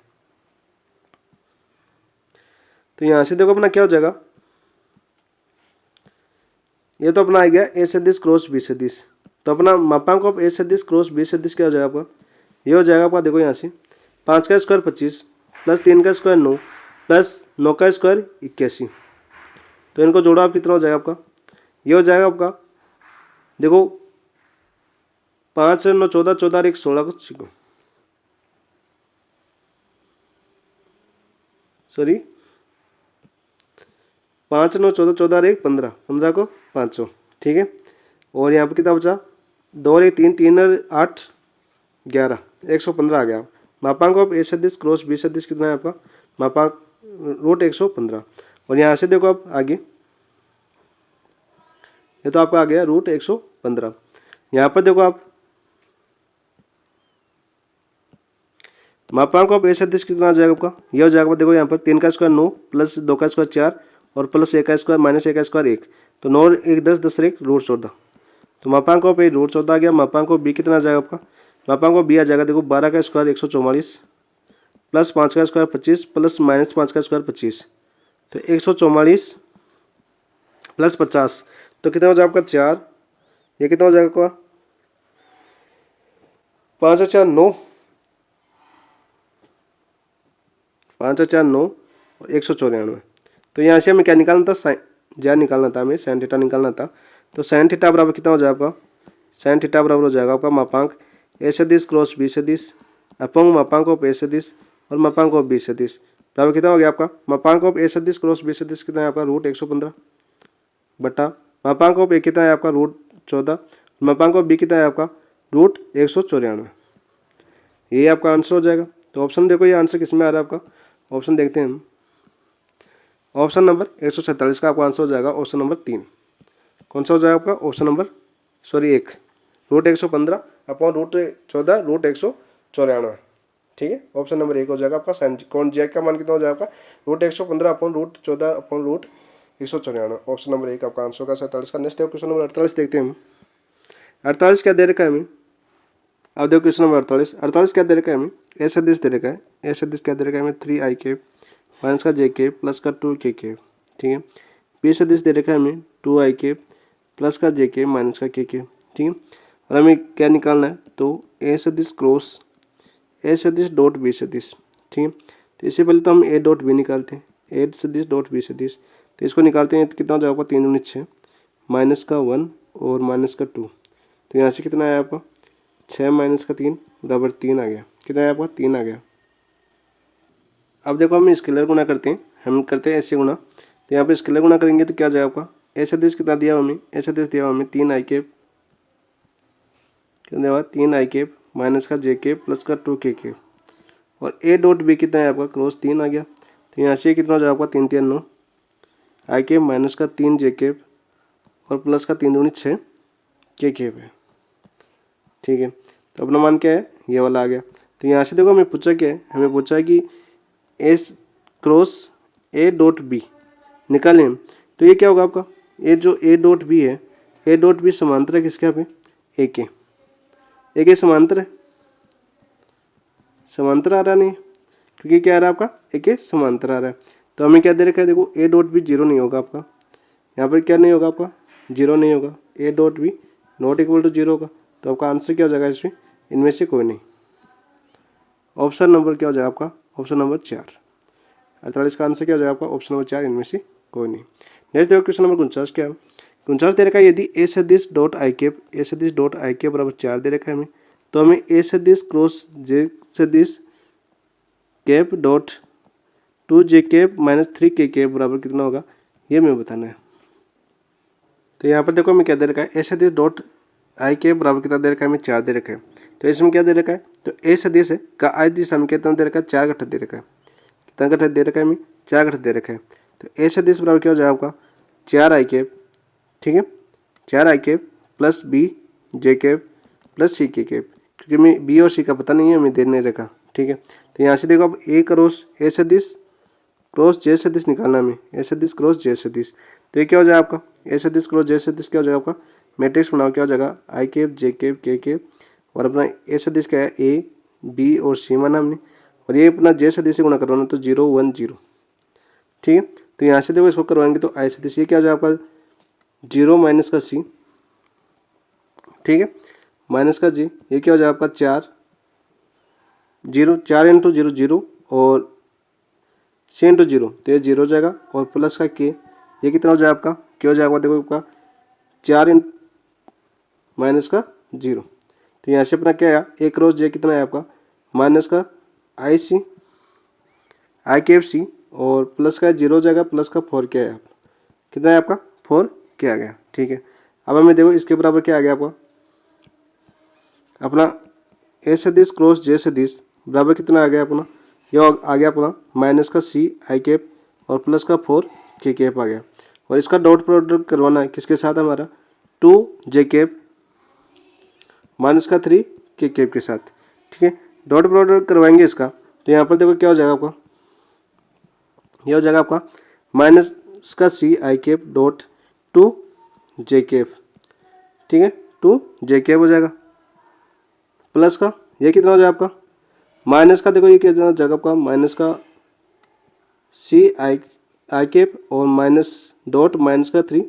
तो यहाँ से देखो अपना क्या हो जाएगा ये तो अपना आ गया ए सदिश क्रॉस बी सदिश, तो अपना मापांक ऑफ ए सदिश क्रॉस बी सदिश क्या हो जाएगा आपका ये हो जाएगा आपका देखो यहाँ से 5 का स्क्वायर 25 प्लस 3 का स्क्वायर 9 प्लस 9 का स्क्वायर 81। तो इनको जोड़ा आप कितना हो जाएगा आपका ये हो जाएगा आपका देखो 5 9 14 14 1 16 को सॉरी 5 9 14, 14 और 1 15, 15 को 500, ठीक है। और यहाँ पर कितना बचा, 2 और 1 3, 3 और 8 11, 115 आ गया। मापांक ऑफ ए सदिश क्रॉस बी सदिश कितना है आपका, मापांक रूट 115। और यहाँ से देखो आप आगे, ये तो आपका आ गया रूट 115। यहाँ पर देखो आप मापांक ऑफ ए सदिश कितना आ जाएगा आपका, यह हो जाएगा, देखो यहाँ पर 3 का स्क्वायर 9 प्लस 2 का स्क्वायर 4 और प्लस 1 का स्क्वायर माइनस 1 का स्क्वायर 1, तो 9 1 10, 10 1 रूट 14। तो मापांक ऑफ ए रूट 14 आ गया। मापांक ऑफ बी कितना आ जाएगा आपका, मापांक ऑफ बी आ जाएगा, देखो 12 का स्क्वायर 144 प्लस 5 का स्क्वायर 25 प्लस माइनस 5 का स्क्वायर 25, तो 144 प्लस 50, तो कितना हो जाएगा आपका 4, ये कितना हो जाएगा आपका 5 4 9, 5 4 9 और 194। तो यहाँ से हमें क्या निकालना था, साइन निकालना था, हमें साइन थीटा निकालना था। तो साइन थीटा बराबर कितना हो जाएगा आपका, साइन थीटा बराबर हो जाएगा आपका मापांक ए सदिश क्रॉस बी सदिश अपॉन मापांक ऑफ ए सदिश और मापांक ऑफ बी सदिश बराबर कितना हो गया आपका, मापांक ऑफ ए सदिश क्रॉस बी सदिश कितना है आपका रूट 115 बटा मापांक ऑफ ए कितना है आपका रूट 14, मापांक ऑफ बी कितना है आपका रूट 194। ये आपका आंसर हो जाएगा। तो ऑप्शन देखो, ये आंसर किस में आ रहा है आपका, ऑप्शन देखते हैं हम। ऑप्शन नंबर 147 का आपका आंसर हो जाएगा, ऑप्शन नंबर 3। कौन सा हो जाएगा आपका, option number sorry 1, root 115 upon root 14 root 194, ठीक है। ऑप्शन नंबर 1 हो जाएगा आपका साइन कौन जैक का मान कितना हो जाएगा आपका root 115 upon root 14 upon root 194। Option number 1 आपका आंसर होगा 47 का। नेक्स्ट क्वेश्चन नंबर 48 देखते हैं हम। 48 क्या दे रखा है हमें, अब देखो क्वेश्चन नंबर 48 क्या दे रखा है हमें, ए सदिश दे रखा है। ए सदिश क्या दे रखा है हमें 3i कैप माइनस का जे कैप प्लस का 2k कैप, ठीक है। बी सदिश दे रखा है हमें 2i कैप प्लस का जे कैप माइनस का k कैप, ठीक है। और हमें क्या निकालना है, तो ए सदिश क्रॉस ए सदिश डॉट बी सदिश, ठीक है। तो इससे पहले तो हम ए डॉट बी निकालते हैं, ए सदिश डॉट बी सदिश, तो इसको निकालते हैं तो कितना हो जाएगा 3 दूनी 6 माइनस का 1 और माइनस का 2, तो यहाँ से कितना आया आपका 6 माइनस का 3 बराबर 3 आ गया। कितना आया आपका 3 आ गया। अब देखो हम स्केलर गुना करते हैं, हम करते हैं ऐसे गुना, तो यहाँ पे स्केलर गुना करेंगे तो क्या आ जाएगा आपका, ए सदिश कितना दिया हमें, ए सदिश दिया हमें 3i कैप, कितना दिया 3i कैप माइनस का जे कैप प्लस का 2k कैप, और ए डॉट बी कितना है आपका क्रॉस 3 आ गया। तो यहाँ से कितना हो जाएगा आपका 3 3 9 आई कैप माइनस का 3 जे कैप और प्लस का 3 दूनी 6 के कैप है, ठीक है। तो अपना मान क्या है, ये वाला आ गया। तो यहाँ से देखो हमें पूछा क्या है, हमें पूछा है कि S cross A dot B निकालें हम, तो ये क्या होगा आपका, ये जो ए डॉट बी है, ए डॉट बी समांतर है किसके यहाँ पे, ए के समांतर है, समांतर आ रहा नहीं, क्योंकि क्या आ रहा है आपका ए के समांतर आ रहा है। तो हमें क्या दे रखा है, देखो ए डॉट बी 0 नहीं होगा आपका, यहाँ पर क्या नहीं होगा आपका 0 नहीं होगा, A dot B not equal to 0 होगा। तो आपका आंसर क्या हो जाएगा इसमें, इनमें से कोई नहीं। ऑप्शन नंबर क्या हो जाएगा आपका, ऑप्शन नंबर 4। 48 का आंसर क्या हो जाएगा आपका, ऑप्शन नंबर 4, इनमें से कोई नहीं। नेक्स्ट देखो क्वेश्चन नंबर 49 क्या है, 49 दे रखा है यदि ए सदिश डॉट आई कैप, ए सदिश डॉट आई कैप बराबर 4 दे रखा है हमें, तो हमें ए सदिश क्रॉस जे सदिश cap dot 2j cap minus 3k cap बराबर कितना होगा, ये हमें बताना है। तो यहाँ पर देखो हमें क्या दे रखा है, ए सदिश डॉट आई कैप बराबर कितना दे रखा है, हमें 4 दे रखा है। तो इसमें क्या दे रखा है, तो ए सदिश है का आई दिशा में कितना दे रखा है, 4 घटक दे रखा है। कितना घटक दे रखा है हमें, 4 घटक दे रखा है। तो ए सदिश बराबर क्या हो जाएगा आपका 4i कैप, ठीक है, 4i cap plus B J cap plus C K cap, क्योंकि हमें बी और सी का पता नहीं है, हमें दे नहीं रखा, ठीक है। तो यहाँ से देखो अब ए क्रॉस ए सदिश क्रॉस जे सदिश निकालना हमें, ए सदिश क्रॉस जे सदिश, तो ये क्या हो जाएगा आपका ए सदिश क्रॉस जे सदिश क्या हो जाएगा आपका, मैट्रिक्स बनाओ क्या हो जाएगा आई कैप जे कैप के कैप, और अपना ए सदिश क्या है ए बी और सी माना हमने, और ये अपना जे सदिश से गुणा करवाना तो 0 1 0, ठीक है। तो यहाँ से देखो इसको करवाएंगे तो आई सदिश ये क्या हो जाएगा आपका 0 माइनस का सी, ठीक है, माइनस का जी, ये क्या हो जाएगा आपका 4 0 4 इंटू 0 0 और सी इंटू 0, तो ये 0 हो जाएगा, और प्लस का के, ये कितना हो जाएगा आपका, क्या हो जाएगा देखो आपका 4 इन माइनस का 0। तो यहाँ से अपना क्या आया, ए क्रॉस जे कितना है आपका माइनस का आई सी आई कैप सी और प्लस का 0 हो जाएगा, प्लस का 4 क्या है, कितना है आपका 4 क्या आ गया। ठीक है, अब हमें देखो इसके बराबर क्या आ गया आपका, अपना ए सदिश क्रॉस जे सदिश बराबर कितना आ गया अपना, ये आ गया अपना माइनस का सी आई कैप और प्लस का 4 के कैप आ गया। और इसका डॉट प्रोडक्ट करवाना है किसके साथ, हमारा 2 जे कैप माइनस का 3 के कैप के साथ। ठीक है, डॉट प्रोडक्ट करवाएंगे इसका, तो यहाँ पर देखो क्या हो जाएगा आपका, ये हो जाएगा आपका माइनस का सी आई कैप डॉट 2 जे कैप। ठीक है, 2 जे कैप हो जाएगा, प्लस का ये कितना हो जाएगा आपका, माइनस का देखो ये कितना हो जाएगा आपका, माइनस का सी आई आई कैप और माइनस डॉट माइनस का 3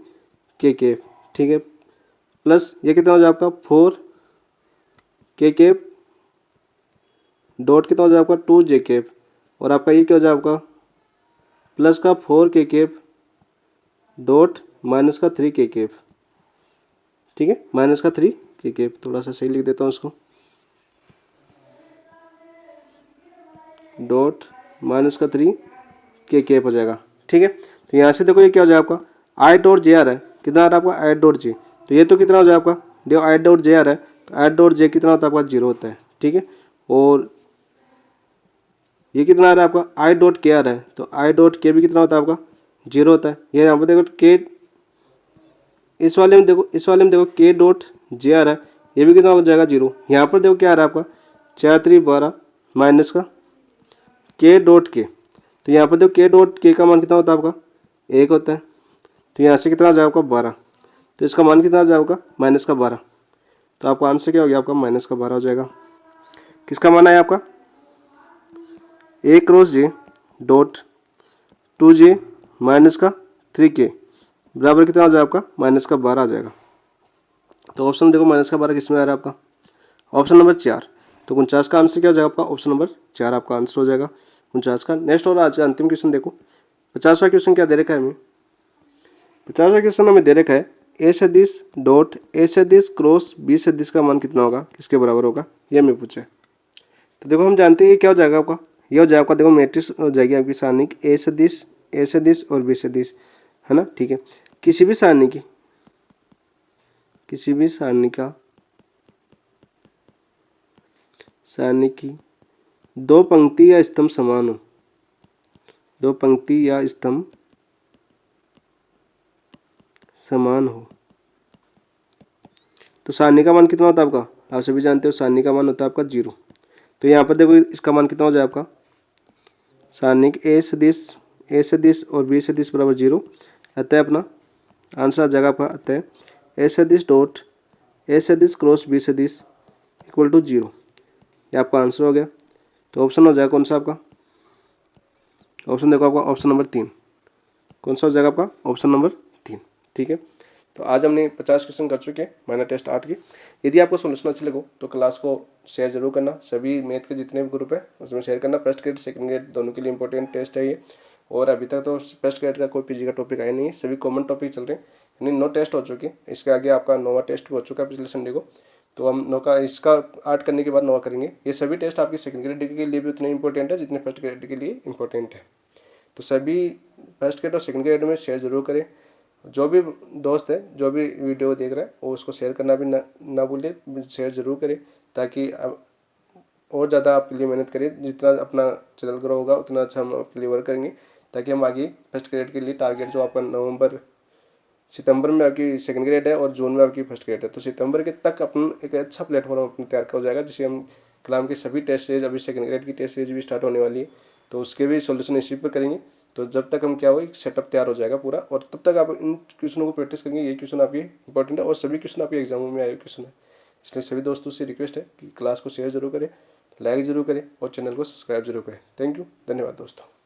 के कैप। ठीक है, प्लस ये कितना हो जाएगा आपका 4 के कैप डॉट कितना हो जाएगा आपका 2 जे कैप, और आपका ये क्या हो जाएगा आपका प्लस का 4 के कैप डॉट माइनस का 3 के कैप। ठीक है, माइनस का 3 के कैप, थोड़ा सा सही लिख देता हूँ इसको, डॉट माइनस का 3 के कैप हो जाएगा। ठीक है, तो यहाँ से देखो ये क्या हो जाएगा आपका आई डॉट जे आ रहा है, कितना आ रहा है आपका आई डॉट जे, तो ये तो कितना हो जाएगा आपका, देखो आई डॉट जे आ रहा है, तो आई डॉट जे कितना होता है आपका 0 होता है। ठीक है, और ये कितना आ रहा है आपका आई डॉट के आ रहा है, तो आई डॉट के भी कितना होता है आपका 0 होता है। ये यहाँ पर देखो के, इस वाले में देखो के डॉट जे आ रहा है, ये भी कितना हो जाएगा 0। यहाँ पर देखो क्या आ रहा है आपका 4 3 12 माइनस का के डॉट के, तो यहाँ पर देखो के डॉट के का मान कितना होता है आपका 1 होता है, तो यहाँ से कितना आ जाएगा आपका 12, तो इसका मान कितना आ जाएगा माइनस का 12, तो आपका आंसर क्या हो गया आपका माइनस का 12 हो जाएगा। किसका मान है आपका ए क्रॉस जे डॉट 2 जे माइनस का 3 के बराबर कितना हो जाएगा आपका माइनस का 12 आ जाएगा। तो ऑप्शन देखो माइनस का 12 किस में आ रहा है आपका, ऑप्शन नंबर 4। तो 49 का आंसर क्या हो जाएगा आपका, ऑप्शन नंबर 4 आपका आंसर हो जाएगा 49 का। नेक्स्ट और आज का अंतिम क्वेश्चन देखो, 50वां क्वेश्चन क्या दे रखा है हमें, 50वां क्वेश्चन हमें दे रखा है ए सदिश डॉट ए सदिश क्रॉस बी सदिश का मान कितना होगा, किसके बराबर होगा, ये हमें पूछे। तो देखो हम जानते हैं ये क्या हो जाएगा आपका, ये हो जाएगा आपका देखो मैट्रिक्स हो जाएगी आपकी सारणिक ए सदिश और बी सदिश, है ना। ठीक है, किसी भी सारणी की दो पंक्ति या स्तंभ समान हो, दो पंक्ति या स्तंभ समान हो, तो सारणी का मान कितना होता है आपका, आप सभी जानते हो सारणी का मान होता है आपका 0। तो यहाँ पर देखो इसका मान कितना हो जाए आपका, सारणिक ए सदिश और बी सदिश बराबर 0, अतः अपना आंसर आ जाएगा आपका, अतः ए सदिश डॉट ए सदिश क्रॉस बी सदिश इक्वल टू 0, ये आपका आंसर हो गया। तो ऑप्शन हो जाएगा कौन सा आपका, ऑप्शन देखो आपका ऑप्शन नंबर 3, कौन सा हो जाएगा आपका ऑप्शन नंबर 3। ठीक है, तो आज हमने 50 क्वेश्चन कर चुके हैं माइनर टेस्ट 8 की। यदि आपको सोल्यूशन अच्छे लगो तो क्लास को शेयर जरूर करना, सभी मैथ के जितने भी ग्रुप है उसमें शेयर करना। फर्स्ट ग्रेड सेकंड ग्रेड दोनों के लिए इंपॉर्टेंट टेस्ट है ये, और अभी तक तो फर्स्ट ग्रेड का कोई पीजी का टॉपिक आया नहीं है, सभी कॉमन टॉपिक चल रहे हैं, यानी 9 टेस्ट हो चुके हैं। इसके आगे आपका 9वां टेस्ट भी हो चुका है पिछले संडे को, तो हम 9 का इसका 8 करने के बाद 9 करेंगे। ये सभी टेस्ट आपकी सेकंड ग्रेड के लिए भी उतने इंपॉर्टेंट है जितने फर्स्ट ग्रेड के लिए इंपॉर्टेंट है। तो सभी फर्स्ट ग्रेड और सेकंड ग्रेड में शेयर जरूर करें। जो भी दोस्त है जो भी वीडियो देख रहा है वो उसको शेयर करना भी ना भूले, शेयर जरूर करें, ताकि और ज़्यादा आपके लिए मेहनत करें। जितना अपना चैनल ग्रो होगा उतना अच्छा हम आपके लिए वर्क करेंगे, ताकि हम आगे फर्स्ट ग्रेड के लिए टारगेट जो आपका सितंबर में आपकी सेकंड ग्रेड है और जून में आपकी फर्स्ट ग्रेड है, तो सितंबर के तक अपन एक अच्छा प्लेटफॉर्म अपने तैयार हो जाएगा, जिससे हम कलाम के सभी टेस्ट सीरीज, अभी सेकंड ग्रेड की टेस्ट सीरीज भी स्टार्ट होने वाली है, तो उसके भी सॉल्यूशन इसी पर करेंगे। तो जब तक हम क्या हो एक सेटअप तैयार हो जाएगा पूरा, और तब तक आप इन क्वेश्चनों को प्रैक्टिस करेंगे। ये क्वेश्चन आपके इंपॉर्टेंट है और सभी क्वेश्चन आपके एग्जामों में आए क्वेश्चन है, इसलिए सभी दोस्तों से रिक्वेस्ट है कि क्लास को शेयर जरूर करें, लाइक जरूर करें और चैनल को सब्सक्राइब जरूर करें। थैंक यू, धन्यवाद दोस्तों।